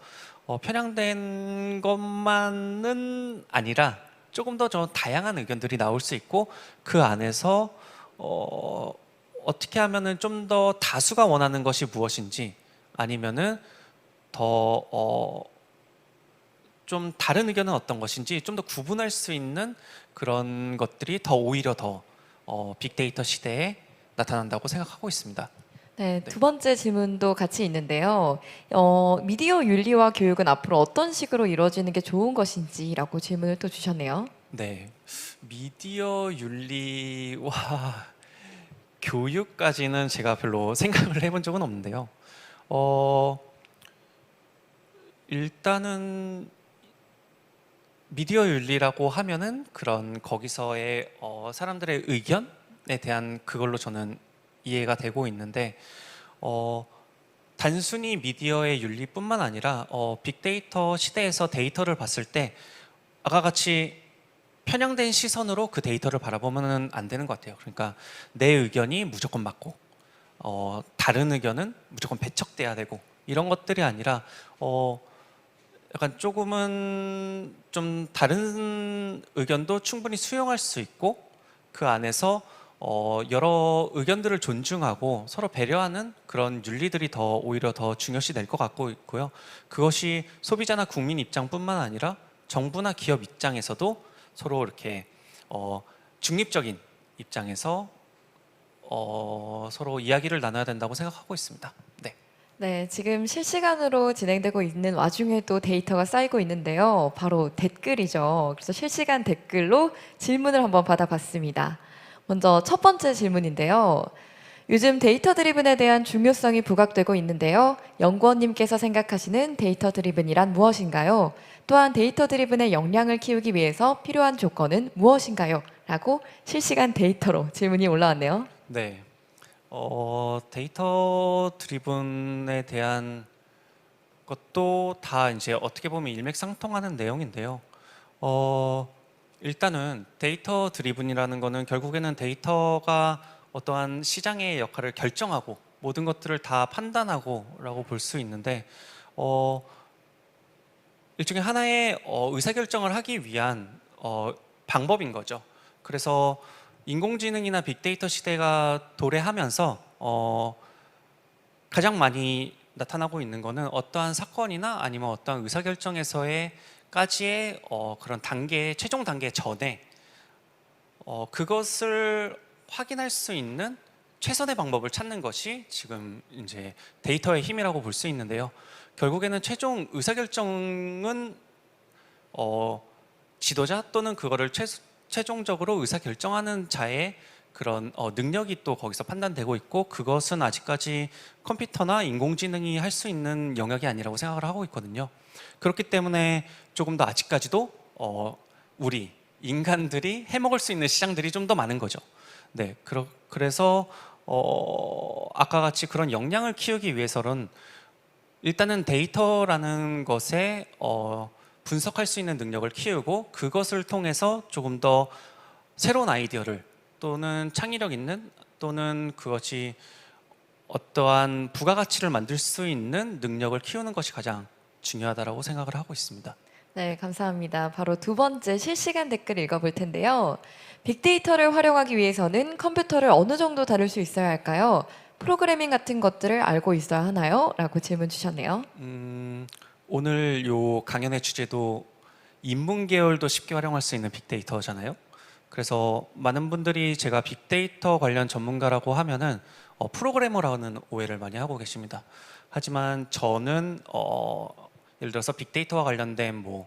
편향된 것만은 아니라 조금 더 좀 다양한 의견들이 나올 수 있고, 그 안에서 어떻게 하면은 좀 더 다수가 원하는 것이 무엇인지, 아니면은 더 좀 다른 의견은 어떤 것인지 좀 더 구분할 수 있는 그런 것들이 오히려 더 빅데이터 시대에 나타난다고 생각하고 있습니다. 네, 두 번째 질문도 같이 있는데요. 미디어 윤리와 교육은 앞으로 어떤 식으로 이루어지는 게 좋은 것인지라고 질문을 또 주셨네요. 네, 미디어 윤리와 교육까지는 제가 별로 생각을 해본 적은 없는데요. 일단은 미디어 윤리라고 하면은 그런 거기서의 사람들의 의견에 대한 그걸로 저는 이해가 되고 있는데, 단순히 미디어의 윤리뿐만 아니라 빅데이터 시대에서 데이터를 봤을 때 아까 같이 편향된 시선으로 그 데이터를 바라보면 안 되는 것 같아요. 그러니까 내 의견이 무조건 맞고 다른 의견은 무조건 배척돼야 되고, 이런 것들이 아니라 약간 조금은 좀 다른 의견도 충분히 수용할 수 있고 그 안에서 여러 의견들을 존중하고 서로 배려하는 그런 윤리들이 더 오히려 더 중요시 될 것 같고 있고요. 그것이 소비자나 국민 입장뿐만 아니라 정부나 기업 입장에서도 서로 이렇게 중립적인 입장에서 서로 이야기를 나눠야 된다고 생각하고 있습니다. 네. 네, 지금 실시간으로 진행되고 있는 와중에도 데이터가 쌓이고 있는데요. 바로 댓글이죠. 그래서 실시간 댓글로 질문을 한번 받아봤습니다. 먼저 첫 번째 질문인데요. 요즘 데이터 드리븐에 대한 중요성이 부각되고 있는데요. 연구원님께서 생각하시는 데이터 드리븐이란 무엇인가요? 또한 데이터 드리븐의 역량을 키우기 위해서 필요한 조건은 무엇인가요? 라고 실시간 데이터로 질문이 올라왔네요. 네. 데이터 드리븐에 대한 것도 다 이제 어떻게 보면 일맥상통하는 내용인데요. 일단은 데이터 드리븐이라는 거는 결국에는 데이터가 어떠한 시장의 역할을 결정하고 모든 것들을 다 판단하고라고 볼 수 있는데 일종의 하나의 의사결정을 하기 위한 방법인 거죠. 그래서 인공지능이나 빅데이터 시대가 도래하면서 가장 많이 나타나고 있는 거는 어떠한 사건이나 아니면 어떠한 의사결정에서의 까지의 그런 단계, 최종 단계 전에 그것을 확인할 수 있는 최선의 방법을 찾는 것이 지금 이제 데이터의 힘이라고 볼 수 있는데요. 결국에는 최종 의사결정은 지도자 또는 그거를 최종적으로 의사결정하는 자의 그런 능력이 또 거기서 판단되고 있고 그것은 아직까지 컴퓨터나 인공지능이 할 수 있는 영역이 아니라고 생각을 하고 있거든요. 그렇기 때문에 조금 더 아직까지도 우리 인간들이 해먹을 수 있는 시장들이 좀 더 많은 거죠. 네, 그래서 아까 같이 그런 역량을 키우기 위해서는 일단은 데이터라는 것에 분석할 수 있는 능력을 키우고 그것을 통해서 조금 더 새로운 아이디어를 또는 창의력 있는 또는 그것이 어떠한 부가가치를 만들 수 있는 능력을 키우는 것이 가장 중요하다고 생각을 하고 있습니다. 네, 감사합니다. 바로 두 번째 실시간 댓글 읽어볼 텐데요. 빅데이터를 활용하기 위해서는 컴퓨터를 어느 정도 다룰 수 있어야 할까요? 프로그래밍 같은 것들을 알고 있어야 하나요? 라고 질문 주셨네요. 오늘 요 강연의 주제도 인문 계열도 쉽게 활용할 수 있는 빅데이터잖아요. 그래서 많은 분들이 제가 빅데이터 관련 전문가라고 하면은 프로그래머라는 오해를 많이 하고 계십니다. 하지만 저는 예를 들어서 빅데이터와 관련된 뭐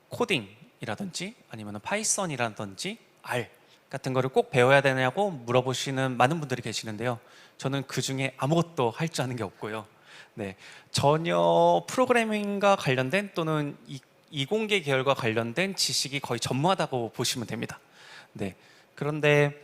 코딩이라든지 아니면 파이썬이라든지 R 같은 거를 꼭 배워야 되냐고 물어보시는 많은 분들이 계시는데요. 저는 그 중에 아무것도 할 줄 아는 게 없고요. 네, 전혀 프로그래밍과 관련된 또는 이공계 계열과 관련된 지식이 거의 전무하다고 보시면 됩니다. 네, 그런데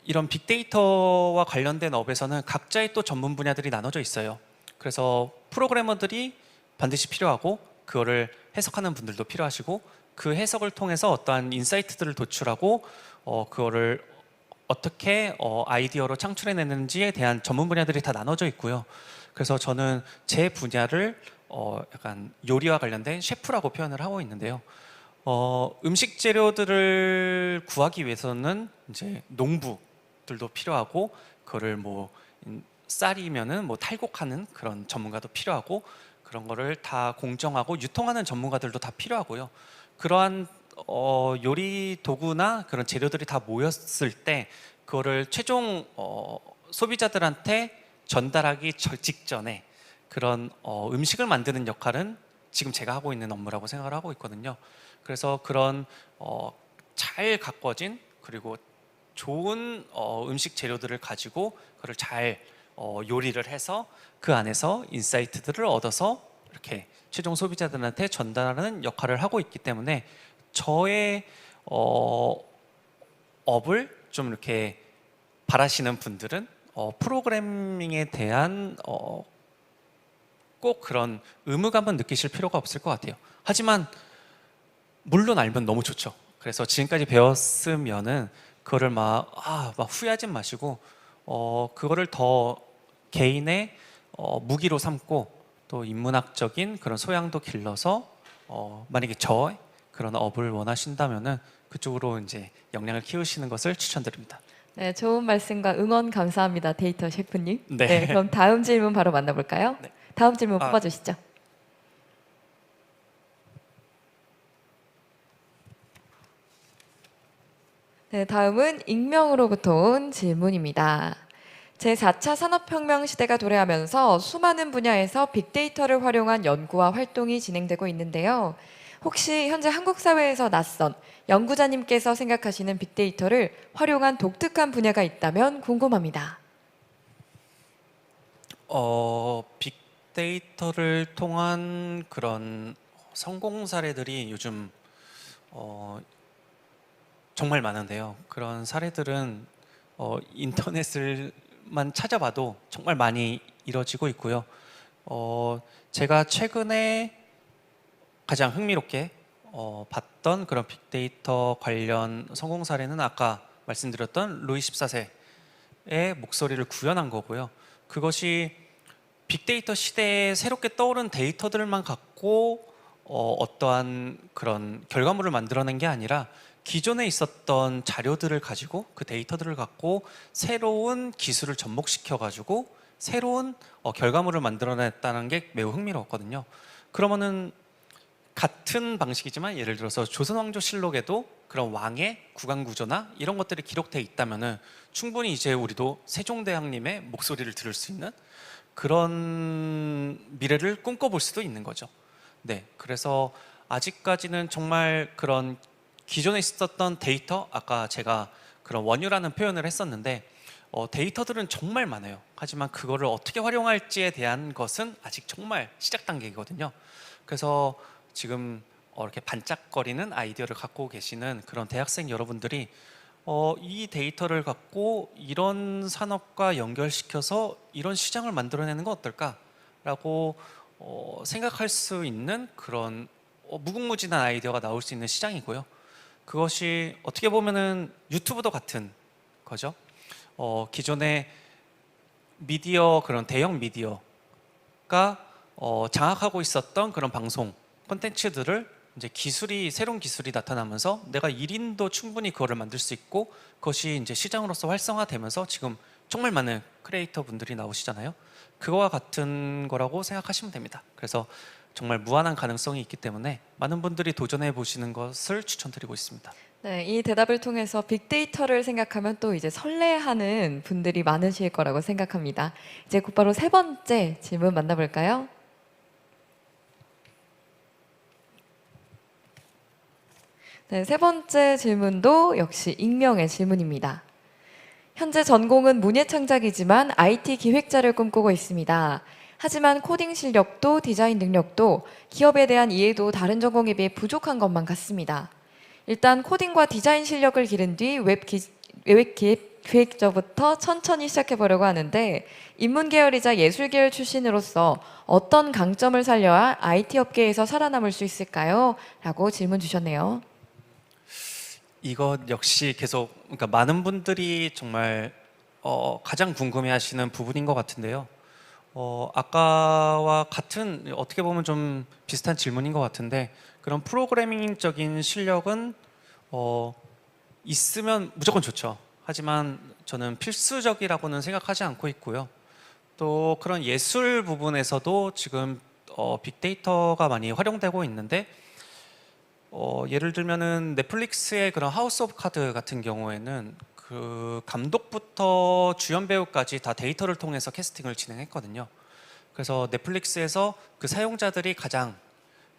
이런 빅데이터와 관련된 업에서는 각자의 또 전문 분야들이 나눠져 있어요. 그래서 프로그래머들이 반드시 필요하고 그거를 해석하는 분들도 필요하시고 그 해석을 통해서 어떠한 인사이트들을 도출하고 그거를 어떻게 아이디어로 창출해내는지에 대한 전문 분야들이 다 나눠져 있고요. 그래서 저는 제 분야를 약간 요리와 관련된 셰프라고 표현을 하고 있는데요. 음식 재료들을 구하기 위해서는 이제 농부들도 필요하고 그거를 뭐 쌀이면은 뭐 탈곡하는 그런 전문가도 필요하고 그런 거를 다 공정하고 유통하는 전문가들도 다 필요하고요. 그러한 요리 도구나 그런 재료들이 다 모였을 때 그거를 최종 소비자들한테 전달하기 직전에 그런 음식을 만드는 역할은 지금 제가 하고 있는 업무라고 생각을 하고 있거든요. 그래서 그런 잘 가꿔진 그리고 좋은 음식 재료들을 가지고 그걸 잘 요리를 해서 그 안에서 인사이트들을 얻어서 이렇게 최종 소비자들한테 전달하는 역할을 하고 있기 때문에 저의 업을 좀 이렇게 바라시는 분들은 프로그래밍에 대한 꼭 그런 의무감은 느끼실 필요가 없을 것 같아요. 하지만 물론 알면 너무 좋죠. 그래서 지금까지 배웠으면은 그거를 막 후회하지 마시고 그거를 더 개인의 무기로 삼고 또 인문학적인 그런 소양도 길러서 만약에 저의 그런 업을 원하신다면은 그쪽으로 이제 역량을 키우시는 것을 추천드립니다. 네, 좋은 말씀과 응원 감사합니다, 데이터 셰프님. 네. 네, 그럼 다음 질문 바로 만나볼까요? 네. 다음 질문 아, 뽑아주시죠. 네, 다음은 익명으로부터 온 질문입니다. 제4차 산업혁명 시대가 도래하면서 수많은 분야에서 빅데이터를 활용한 연구와 활동이 진행되고 있는데요. 혹시 현재 한국 사회에서 낯선 연구자님께서 생각하시는 빅데이터를 활용한 독특한 분야가 있다면 궁금합니다. 빅데이터를 통한 그런 성공 사례들이 요즘 정말 많은데요. 그런 사례들은 인터넷을만 찾아봐도 정말 많이 이뤄지고 있고요. 제가 최근에 가장 흥미롭게 봤던 그런 빅데이터 관련 성공 사례는 아까 말씀드렸던 루이 14세의 목소리를 구현한 거고요. 그것이 빅데이터 시대에 새롭게 떠오른 데이터들만 갖고 어떠한 그런 결과물을 만들어낸 게 아니라 기존에 있었던 자료들을 가지고 그 데이터들을 갖고 새로운 기술을 접목시켜 가지고 새로운 결과물을 만들어냈다는 게 매우 흥미로웠거든요. 그러면은 같은 방식이지만 예를 들어서 조선왕조실록에도 그런 왕의 구강 구조나 이런 것들이 기록돼 있다면은 충분히 이제 우리도 세종대왕님의 목소리를 들을 수 있는 그런 미래를 꿈꿔볼 수도 있는 거죠. 네, 그래서 아직까지는 정말 그런 기존에 있었던 데이터, 아까 제가 그런 원유라는 표현을 했었는데 데이터들은 정말 많아요. 하지만 그거를 어떻게 활용할지에 대한 것은 아직 정말 시작 단계이거든요. 그래서 지금 이렇게 반짝거리는 아이디어를 갖고 계시는 그런 대학생 여러분들이 이 데이터를 갖고 이런 산업과 연결시켜서 이런 시장을 만들어내는 건 어떨까라고 생각할 수 있는 그런 무궁무진한 아이디어가 나올 수 있는 시장이고요. 그것이 어떻게 보면은 유튜브도 같은 거죠. 기존의 미디어, 그런 대형 미디어가 장악하고 있었던 그런 방송 콘텐츠들을 이제 새로운 기술이 나타나면서 내가 1인도 충분히 그거를 만들 수 있고 그것이 이제 시장으로서 활성화되면서 지금 정말 많은 크리에이터 분들이 나오시잖아요. 그거와 같은 거라고 생각하시면 됩니다. 그래서 정말 무한한 가능성이 있기 때문에 많은 분들이 도전해 보시는 것을 추천드리고 있습니다. 네, 이 대답을 통해서 빅데이터를 생각하면 또 이제 설레하는 분들이 많으실 거라고 생각합니다. 이제 곧바로 세 번째 질문 만나볼까요? 네, 세 번째 질문도 역시 익명의 질문입니다. 현재 전공은 문예창작이지만 IT 기획자를 꿈꾸고 있습니다. 하지만 코딩 실력도 디자인 능력도 기업에 대한 이해도 다른 전공에 비해 부족한 것만 같습니다. 일단 코딩과 디자인 실력을 기른 뒤 웹 기획자부터 천천히 시작해 보려고 하는데 인문 계열이자 예술 계열 출신으로서 어떤 강점을 살려야 IT 업계에서 살아남을 수 있을까요? 라고 질문 주셨네요. 이것 역시 계속 그러니까 많은 분들이 정말 가장 궁금해하시는 부분인 것 같은데요. 아까와 같은 어떻게 보면 좀 비슷한 질문인 것 같은데 그런 프로그래밍적인 실력은 있으면 무조건 좋죠. 하지만 저는 필수적이라고는 생각하지 않고 있고요. 또 그런 예술 부분에서도 지금 빅데이터가 많이 활용되고 있는데 예를 들면은 넷플릭스의 그런 하우스 오브 카드 같은 경우에는 그 감독부터 주연 배우까지 다 데이터를 통해서 캐스팅을 진행했거든요. 그래서 넷플릭스에서 그 사용자들이 가장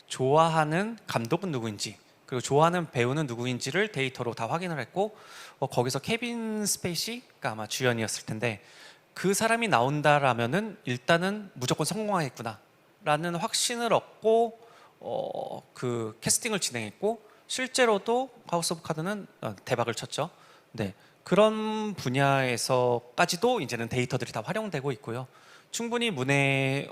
좋아하는 감독은 누구인지 그리고 좋아하는 배우는 누구인지를 데이터로 다 확인을 했고 거기서 케빈 스페이시가 아마 주연이었을 텐데 그 사람이 나온다라면은 일단은 무조건 성공하겠구나 라는 확신을 얻고 그 캐스팅을 진행했고 실제로도 하우스 오브 카드는 대박을 쳤죠. 네, 그런 분야에서까지도 이제는 데이터들이 다 활용되고 있고요. 충분히 문해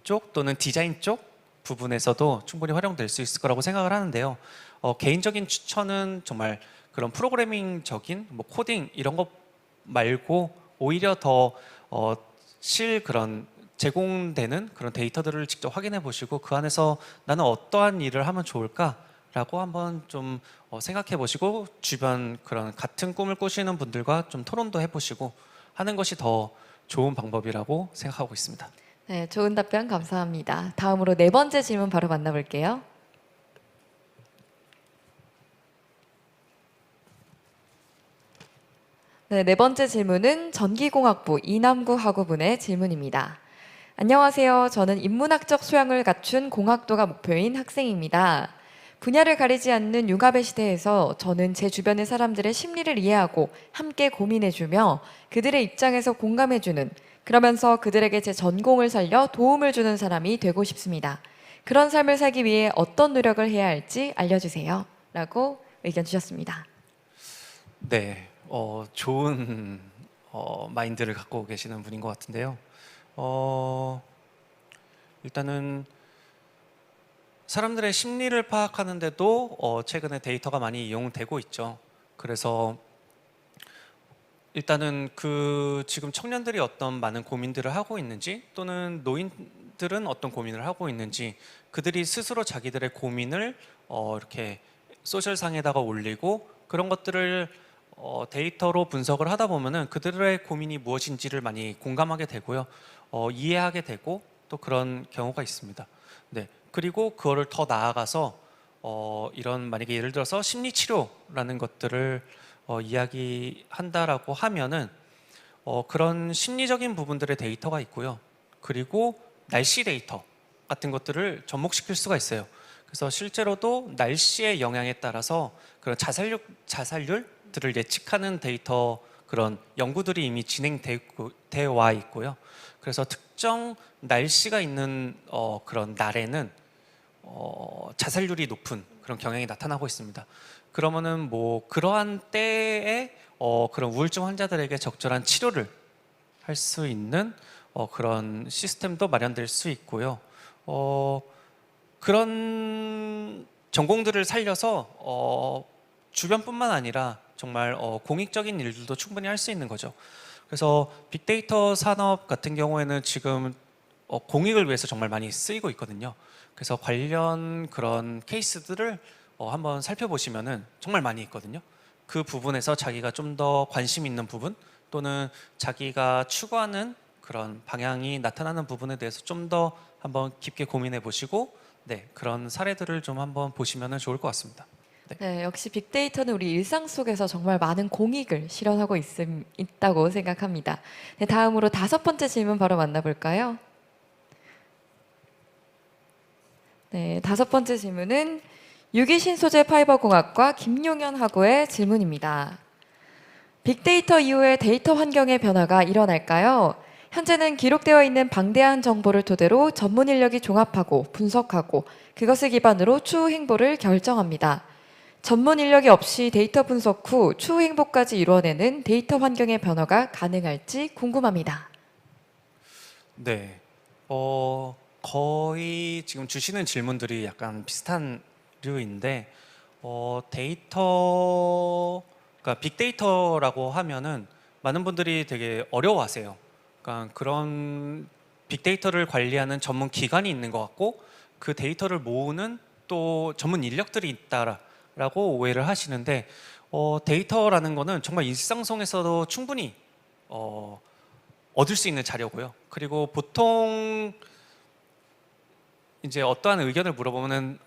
쪽 또는 디자인 쪽 부분에서도 충분히 활용될 수 있을 거라고 생각을 하는데요. 개인적인 추천은 정말 그런 프로그래밍적인 뭐 코딩 이런 것 말고 오히려 더 그런 제공되는 그런 데이터들을 직접 확인해 보시고 그 안에서 나는 어떠한 일을 하면 좋을까라고 한번 좀 생각해 보시고 주변 그런 같은 꿈을 꾸시는 분들과 좀 토론도 해 보시고 하는 것이 더 좋은 방법이라고 생각하고 있습니다. 네, 좋은 답변 감사합니다. 다음으로 네 번째 질문 바로 만나볼게요. 네, 네 번째 질문은 전기공학부 이남구 학우분의 질문입니다. 안녕하세요. 저는 인문학적 소양을 갖춘 공학도가 목표인 학생입니다. 분야를 가리지 않는 융합의 시대에서 저는 제 주변의 사람들의 심리를 이해하고 함께 고민해주며 그들의 입장에서 공감해주는, 그러면서 그들에게 제 전공을 살려 도움을 주는 사람이 되고 싶습니다. 그런 삶을 살기 위해 어떤 노력을 해야 할지 알려주세요. 라고 의견 주셨습니다. 네, 좋은 마인드를 갖고 계시는 분인 것 같은데요. 일단은 사람들의 심리를 파악하는데도 최근에 데이터가 많이 이용되고 있죠. 그래서 일단은 그 지금 청년들이 어떤 많은 고민들을 하고 있는지 또는 노인들은 어떤 고민을 하고 있는지 그들이 스스로 자기들의 고민을 이렇게 소셜상에다가 올리고 그런 것들을 데이터로 분석을 하다 보면은 그들의 고민이 무엇인지를 많이 공감하게 되고요. 이해하게 되고 또 그런 경우가 있습니다. 네. 그리고 그거를 더 나아가서 이런 만약에 예를 들어서 심리 치료라는 것들을 이야기한다라고 하면은 그런 심리적인 부분들의 데이터가 있고요. 그리고 날씨 데이터 같은 것들을 접목시킬 수가 있어요. 그래서 실제로도 날씨의 영향에 따라서 그런 자살률들을 예측하는 데이터 그런 연구들이 이미 진행되어 와 있고요. 그래서 특정 날씨가 있는 그런 날에는 자살률이 높은 그런 경향이 나타나고 있습니다. 그러면은 뭐 그러한 때에 그런 우울증 환자들에게 적절한 치료를 할 수 있는 그런 시스템도 마련될 수 있고요. 그런 전공들을 살려서 주변뿐만 아니라 정말 공익적인 일들도 충분히 할 수 있는 거죠. 그래서 빅데이터 산업 같은 경우에는 지금 공익을 위해서 정말 많이 쓰이고 있거든요. 그래서 관련 그런 케이스들을 한번 살펴보시면은 정말 많이 있거든요. 그 부분에서 자기가 좀 더 관심 있는 부분 또는 자기가 추구하는 그런 방향이 나타나는 부분에 대해서 좀 더 한번 깊게 고민해 보시고 네, 그런 사례들을 좀 한번 보시면은 좋을 것 같습니다. 네, 역시 빅데이터는 우리 일상 속에서 정말 많은 공익을 실현하고 있다고 생각합니다. 네, 다음으로 다섯 번째 질문 바로 만나볼까요? 네, 다섯 번째 질문은 유기신소재 파이버공학과 김용현 학우의 질문입니다. 빅데이터 이후에 데이터 환경의 변화가 일어날까요? 현재는 기록되어 있는 방대한 정보를 토대로 전문 인력이 종합하고 분석하고 그것을 기반으로 추후 행보를 결정합니다. 전문 인력이 없이 데이터 분석 후 추후 행보까지 이루어내는 데이터 환경의 변화가 가능할지 궁금합니다. 네, 거의 지금 주시는 질문들이 약간 비슷한 류인데 그러니까 빅데이터라고 하면은 많은 분들이 되게 어려워하세요. 그러니까 그런 빅데이터를 관리하는 전문 기관이 있는 것 같고 그 데이터를 모으는 또 전문 인력들이 있다라고 오해를 하시는데 데이터라는 거는 정말 일상 속에서도 충분히 얻을 수 있는 자료고요. 그리고 보통 이제 어떠한 의견을 물어보면은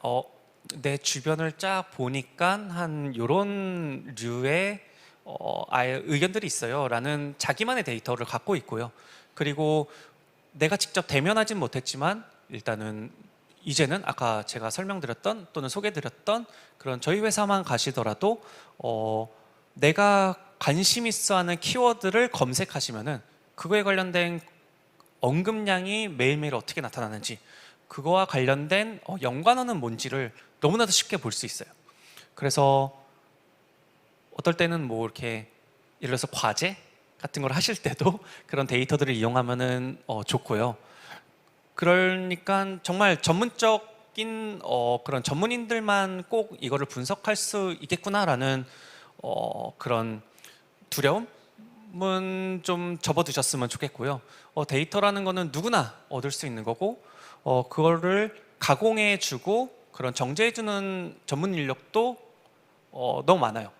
내 주변을 쫙 보니까 한 요런 류의 아예 의견들이 있어요라는 자기만의 데이터를 갖고 있고요. 그리고 내가 직접 대면하진 못했지만 일단은 이제는 아까 제가 설명드렸던 또는 소개드렸던 그런 저희 회사만 가시더라도 내가 관심 있어하는 키워드를 검색하시면은 그거에 관련된 언급량이 매일매일 어떻게 나타나는지 그거와 관련된 연관어는 뭔지를 너무나도 쉽게 볼 수 있어요. 그래서 어떨 때는 뭐 이렇게 예를 들어서 과제 같은 걸 하실 때도 그런 데이터들을 이용하면은 좋고요. 그러니까 정말 전문적인 그런 전문인들만 꼭 이거를 분석할 수 있겠구나라는 그런 두려움 점은 좀 접어두셨으면 좋겠고요. 데이터라는 거는 누구나 얻을 수 있는 거고, 그거를 가공해주고 그런 정제해주는 전문 인력도 너무 많아요.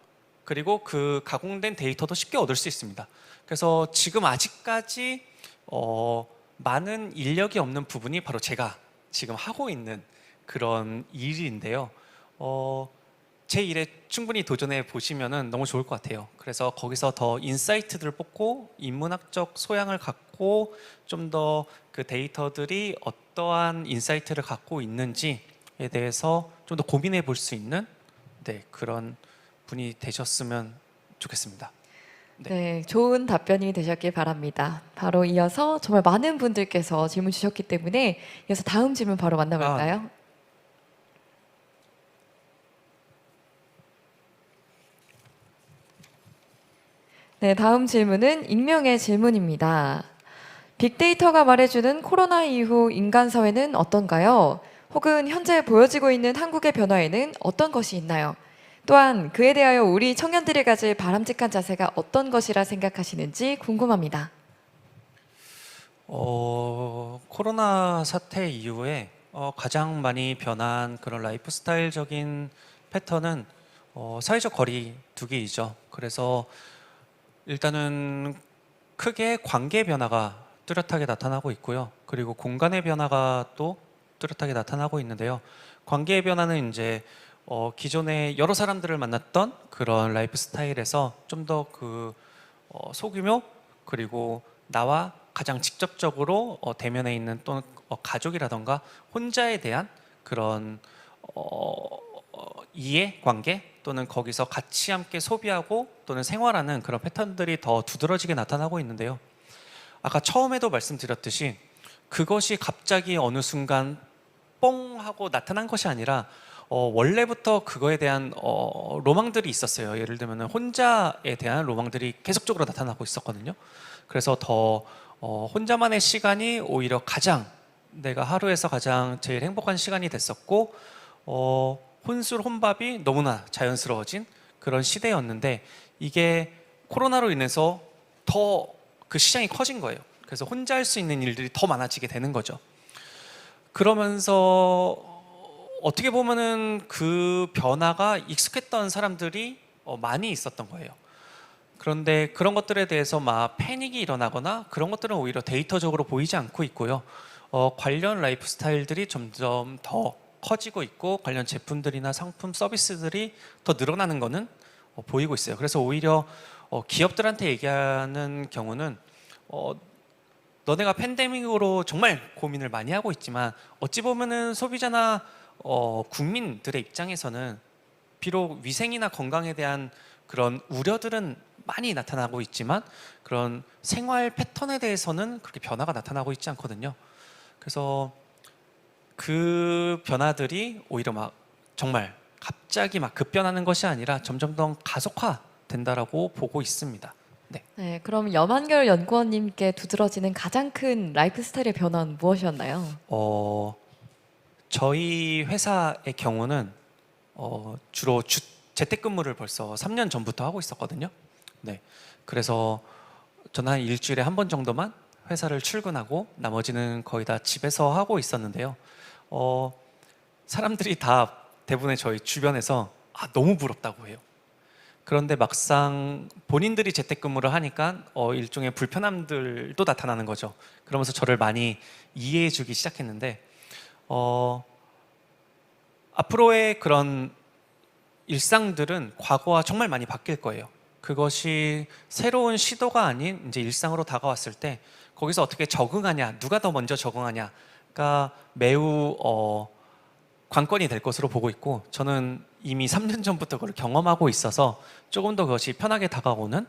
그리고 그 가공된 데이터도 쉽게 얻을 수 있습니다. 그래서 지금 아직까지 많은 인력이 없는 부분이 바로 제가 지금 하고 있는 그런 일인데요. 제 일에 충분히 도전해 보시면은 너무 좋을 것 같아요. 그래서 거기서 더 인사이트들을 뽑고 인문학적 소양을 갖고 좀 더 그 데이터들이 어떠한 인사이트를 갖고 있는지에 대해서 좀 더 고민해 볼 수 있는 그런 분이 되셨으면 좋겠습니다. 네. 네, 좋은 답변이 되셨길 바랍니다. 바로 이어서 정말 많은 분들께서 질문 주셨기 때문에 이어서 다음 질문 바로 만나볼까요? 네, 다음 질문은 익명의 질문입니다. 빅데이터가 말해주는 코로나 이후 인간 사회는 어떤가요? 혹은 현재 보여지고 있는 한국의 변화에는 어떤 것이 있나요? 또한 그에 대하여 우리 청년들이 가질 바람직한 자세가 어떤 것이라 생각하시는지 궁금합니다. 코로나 사태 이후에 가장 많이 변한 그런 라이프 스타일적인 패턴은 사회적 거리 두기이죠. 그래서 일단은 크게 관계 변화가 뚜렷하게 나타나고 있고요. 그리고 공간의 변화가 또 뚜렷하게 나타나고 있는데요. 관계의 변화는 이제 기존에 여러 사람들을 만났던 그런 라이프 스타일에서 좀 더 그 소규모 그리고 나와 가장 직접적으로 대면에 있는 또는 가족이라던가 혼자에 대한 그런 이해 관계 또는 거기서 같이 함께 소비하고 또는 생활하는 그런 패턴들이 더 두드러지게 나타나고 있는데요. 아까 처음에도 말씀드렸듯이 그것이 갑자기 어느 순간 뽕 하고 나타난 것이 아니라 원래부터 그거에 대한 로망들이 있었어요. 예를 들면 혼자에 대한 로망들이 계속적으로 나타나고 있었거든요. 그래서 더 혼자만의 시간이 오히려 가장 내가 하루에서 가장 제일 행복한 시간이 됐었고 혼술 혼밥이 너무나 자연스러워진 그런 시대였는데 이게 코로나로 인해서 더 그 시장이 커진 거예요. 그래서 혼자 할 수 있는 일들이 더 많아지게 되는 거죠. 그러면서 어떻게 보면은 그 변화가 익숙했던 사람들이 많이 있었던 거예요. 그런데 그런 것들에 대해서 막 패닉이 일어나거나 그런 것들은 오히려 데이터적으로 보이지 않고 있고요. 관련 라이프 스타일들이 점점 더 커지고 있고 관련 제품들이나 상품 서비스들이 더 늘어나는 거는 보이고 있어요. 그래서 오히려 기업들한테 얘기하는 경우는 너네가 팬데믹으로 정말 고민을 많이 하고 있지만 어찌 보면은 소비자나 국민들의 입장에서는 비록 위생이나 건강에 대한 그런 우려들은 많이 나타나고 있지만 그런 생활 패턴에 대해서는 그렇게 변화가 나타나고 있지 않거든요. 그래서 그 변화들이 오히려 막 정말 갑자기 막 급변하는 것이 아니라 점점 더 가속화된다라고 보고 있습니다. 네. 네, 그럼 염한결 연구원님께 두드러지는 가장 큰 라이프 스타일의 변화는 무엇이었나요? 저희 회사의 경우는 주로 재택근무를 벌써 3년 전부터 하고 있었거든요. 네. 그래서 저는 한 일주일에 한 번 정도만 회사를 출근하고 나머지는 거의 다 집에서 하고 있었는데요. 사람들이 다 대부분의 저희 주변에서 너무 부럽다고 해요. 그런데 막상 본인들이 재택근무를 하니까 일종의 불편함들도 나타나는 거죠. 그러면서 저를 많이 이해해 주기 시작했는데 앞으로의 그런 일상들은 과거와 정말 많이 바뀔 거예요. 그것이 새로운 시도가 아닌 이제 일상으로 다가왔을 때 거기서 어떻게 적응하냐, 누가 더 먼저 적응하냐가 매우 관건이 될 것으로 보고 있고 저는 이미 3년 전부터 그걸 경험하고 있어서 조금 더 그것이 편하게 다가오는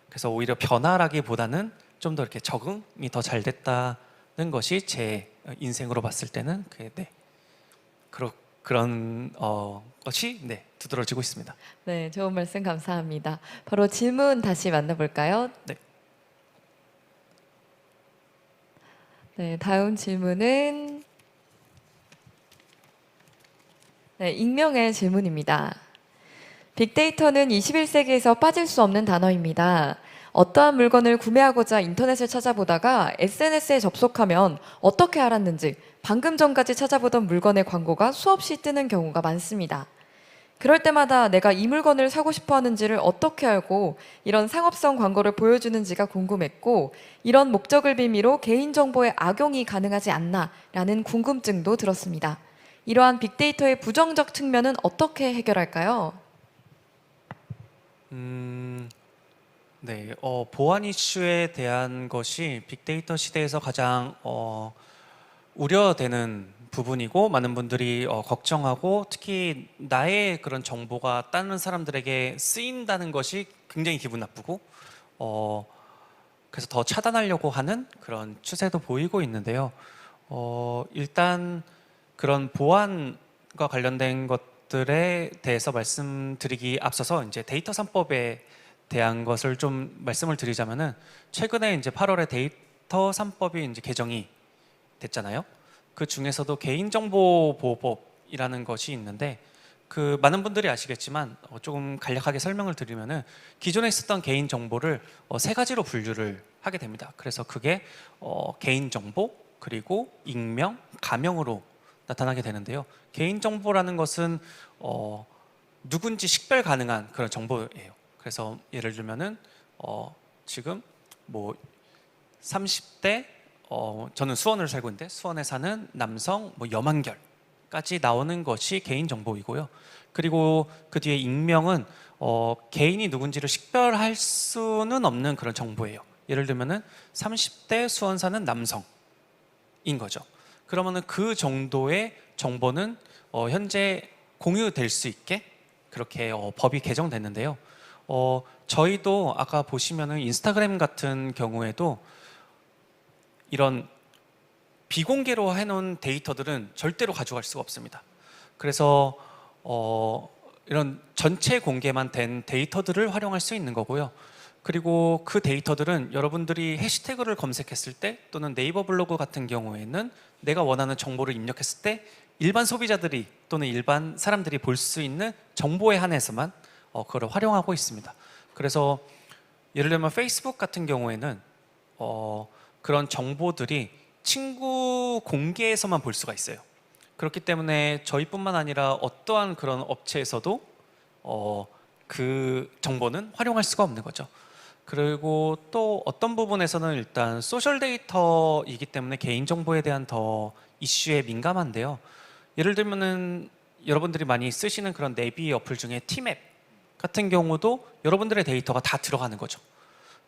그래서 오히려 변화라기보다는 좀 더 이렇게 적응이 더 잘 됐다는 것이 제 인생으로 봤을 때는 그런 것이 두드러지고 있습니다. 네, 좋은 말씀 감사합니다. 바로 질문 다시 만나볼까요? 네. 네, 다음 질문은 익명의 질문입니다. 빅데이터는 21세기에서 빠질 수 없는 단어입니다. 어떠한 물건을 구매하고자 인터넷을 찾아보다가 SNS에 접속하면 어떻게 알았는지 방금 전까지 찾아보던 물건의 광고가 수없이 뜨는 경우가 많습니다. 그럴 때마다 내가 이 물건을 사고 싶어 하는지를 어떻게 알고 이런 상업성 광고를 보여주는지가 궁금했고, 이런 목적을 빌미로 개인정보에 악용이 가능하지 않나라는 궁금증도 들었습니다. 이러한 빅데이터의 부정적 측면은 어떻게 해결할까요? 네, 보안 이슈에 대한 것이 빅데이터 시대에서 가장 우려되는 부분이고, 많은 분들이 걱정하고, 특히 나의 그런 정보가 다른 사람들에게 쓰인다는 것이 굉장히 기분 나쁘고, 그래서 더 차단하려고 하는 그런 추세도 보이고 있는데요. 일단 그런 보안과 관련된 것들에 대해서 말씀드리기 앞서서 이제 데이터 3법에 대한 것을 좀 말씀을 드리자면은, 최근에 이제 8월에 데이터 3법이 이제 개정이 됐잖아요. 그 중에서도 개인정보보호법이라는 것이 있는데, 그 많은 분들이 아시겠지만 조금 간략하게 설명을 드리면은, 기존에 있었던 개인 정보를 세 가지로 분류를 하게 됩니다. 그래서 그게 개인 정보, 그리고 익명, 가명으로 나타나게 되는데요. 개인 정보라는 것은 누군지 식별 가능한 그런 정보예요. 그래서 예를 들면은 지금 뭐 30대 저는 수원을 살고 있는데, 수원에 사는 남성 뭐 염한결까지 나오는 것이 개인 정보이고요. 그리고 그 뒤에 익명은 개인이 누군지를 식별할 수는 없는 그런 정보예요. 예를 들면은 30대 수원 사는 남성인 거죠. 그러면은 그 정도의 정보는 현재 공유될 수 있게 그렇게 법이 개정됐는데요. 저희도 아까 보시면은 인스타그램 같은 경우에도 이런 비공개로 해놓은 데이터들은 절대로 가져갈 수가 없습니다. 그래서 이런 전체 공개만 된 데이터들을 활용할 수 있는 거고요. 그리고 그 데이터들은 여러분들이 해시태그를 검색했을 때, 또는 네이버 블로그 같은 경우에는 내가 원하는 정보를 입력했을 때 일반 소비자들이 또는 일반 사람들이 볼 수 있는 정보에 한해서만 그걸 활용하고 있습니다. 그래서 예를 들면 페이스북 같은 경우에는 그런 정보들이 친구 공개에서만 볼 수가 있어요. 그렇기 때문에 저희뿐만 아니라 어떠한 그런 업체에서도 그 정보는 활용할 수가 없는 거죠. 그리고 또 어떤 부분에서는 일단 소셜 데이터이기 때문에 개인정보에 대한 더 이슈에 민감한데요. 예를 들면은 여러분들이 많이 쓰시는 그런 내비 어플 중에 티맵 같은 경우도 여러분들의 데이터가 다 들어가는 거죠.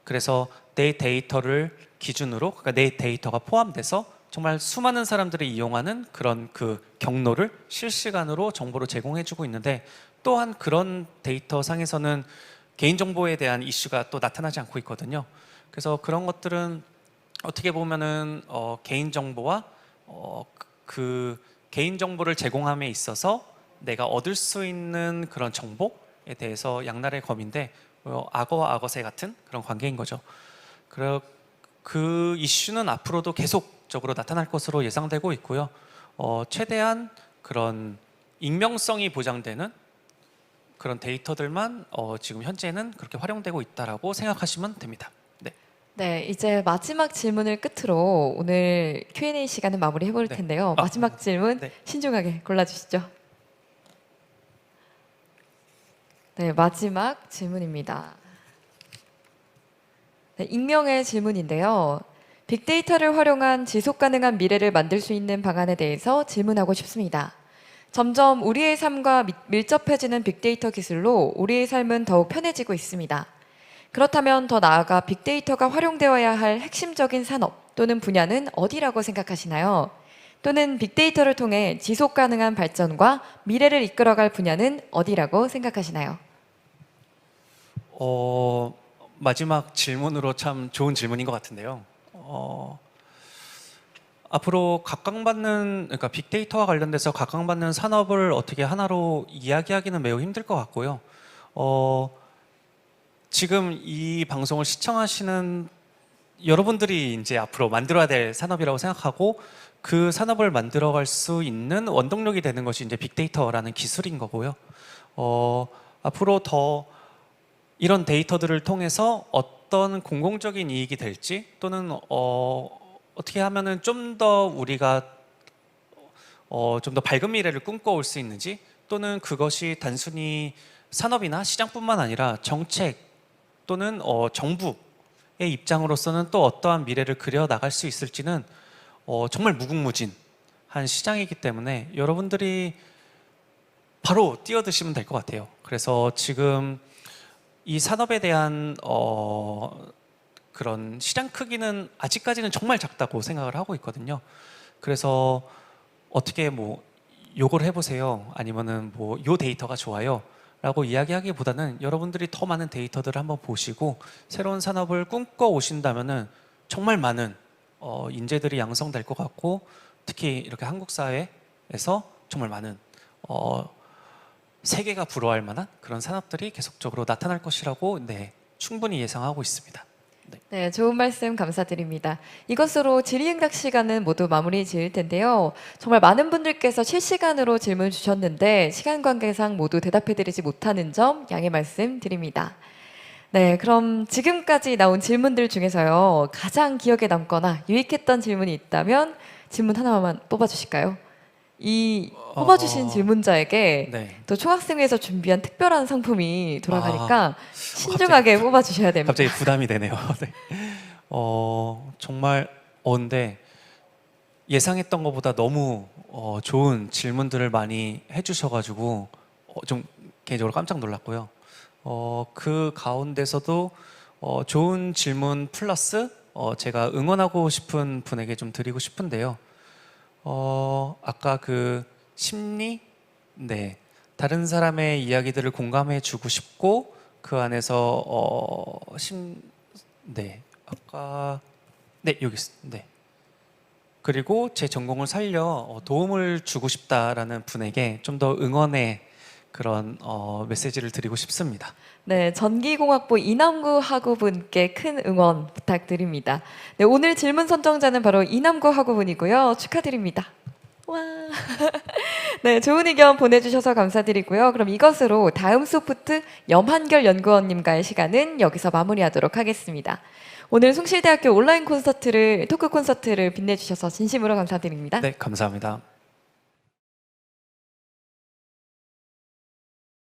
그래서 내 데이터를 기준으로, 그러니까 내 데이터가 포함돼서 정말 수많은 사람들이 이용하는 그런 그 경로를 실시간으로 정보로 제공해주고 있는데, 또한 그런 데이터 상에서는 개인정보에 대한 이슈가 또 나타나지 않고 있거든요. 그래서 그런 것들은 어떻게 보면은 개인정보와 그 개인정보를 제공함에 있어서 내가 얻을 수 있는 그런 정보에 대해서 양날의 검인데, 악어와 악어새 같은 그런 관계인 거죠. 그 이슈는 앞으로도 계속적으로 나타날 것으로 예상되고 있고요. 최대한 그런 익명성이 보장되는 그런 데이터들만 지금 현재는 그렇게 활용되고 있다라고 생각하시면 됩니다. 네. 네, 이제 마지막 질문을 끝으로 오늘 Q&A 시간을 마무리해 볼 네. 텐데요. 마지막 질문 네. 신중하게 골라주시죠. 네, 마지막 질문입니다. 네, 익명의 질문인데요. 빅데이터를 활용한 지속 가능한 미래를 만들 수 있는 방안에 대해서 질문하고 싶습니다. 점점 우리의 삶과 밀접해지는 빅데이터 기술로 우리의 삶은 더욱 편해지고 있습니다. 그렇다면 더 나아가 빅데이터가 활용되어야 할 핵심적인 산업 또는 분야는 어디라고 생각하시나요? 또는 빅데이터를 통해 지속 가능한 발전과 미래를 이끌어갈 분야는 어디라고 생각하시나요? 마지막 질문으로 참 좋은 질문인 것 같은데요. 앞으로 그러니까 빅데이터와 관련돼서 각광받는 산업을 어떻게 하나로 이야기하기는 매우 힘들 것 같고요. 지금 이 방송을 시청하시는 여러분들이 이제 앞으로 만들어야 될 산업이라고 생각하고, 그 산업을 만들어갈 수 있는 원동력이 되는 것이 이제 빅데이터라는 기술인 거고요. 앞으로 더 이런 데이터들을 통해서 어떤 공공적인 이익이 될지 또는 어떻게 하면은 좀 더 우리가 좀 더 밝은 미래를 꿈꿔올 수 있는지 또는 그것이 단순히 산업이나 시장뿐만 아니라 정책 또는 정부의 입장으로서는 또 어떠한 미래를 그려 나갈 수 있을지는 정말 무궁무진한 시장이기 때문에 여러분들이 바로 뛰어드시면 될 것 같아요. 그래서 지금 이 산업에 대한 그런 시장 크기는 아직까지는 정말 작다고 생각을 하고 있거든요. 그래서 어떻게 뭐 요걸 해보세요. 아니면은 뭐 요 데이터가 좋아요. 라고 이야기하기보다는 여러분들이 더 많은 데이터들을 한번 보시고 새로운 산업을 꿈꿔 오신다면은 정말 많은 인재들이 양성될 것 같고 특히 이렇게 한국 사회에서 정말 많은 세계가 부러워할 만한 그런 산업들이 계속적으로 나타날 것이라고 충분히 예상하고 있습니다. 네, 좋은 말씀 감사드립니다. 이것으로 질의응답 시간은 모두 마무리 지을 텐데요. 정말 많은 분들께서 실시간으로 질문 주셨는데 시간 관계상 모두 대답해드리지 못하는 점 양해 말씀드립니다. 네, 그럼 지금까지 나온 질문들 중에서요. 가장 기억에 남거나 유익했던 질문이 있다면 질문 하나만 뽑아주실까요? 이 뽑아주신 질문자에게 네. 또 총학생회에서 준비한 특별한 상품이 돌아가니까 신중하게 뽑아주셔야 됩니다. 갑자기 부담이 되네요. 네. 정말 근데 예상했던 것보다 너무 좋은 질문들을 많이 해주셔가지고 좀 개인적으로 깜짝 놀랐고요. 그 가운데서도 좋은 질문 플러스 제가 응원하고 싶은 분에게 좀 드리고 싶은데요. 아까 그 심리, 다른 사람의 이야기들을 공감해 주고 싶고 그 안에서 아까 여기 있습니다. 그리고 제 전공을 살려 도움을 주고 싶다라는 분에게 좀 더 응원의 그런 메시지를 드리고 싶습니다. 네, 전기공학부 이남구 학우분께 큰 응원 부탁드립니다. 네, 오늘 질문 선정자는 바로 이남구 학우분이고요. 축하드립니다. 와. 네, 좋은 의견 보내주셔서 감사드리고요. 그럼 이것으로 다음 소프트 염한결 연구원님과의 시간은 여기서 마무리하도록 하겠습니다. 오늘 숭실대학교 온라인 토크 콘서트를 빛내주셔서 진심으로 감사드립니다. 네, 감사합니다.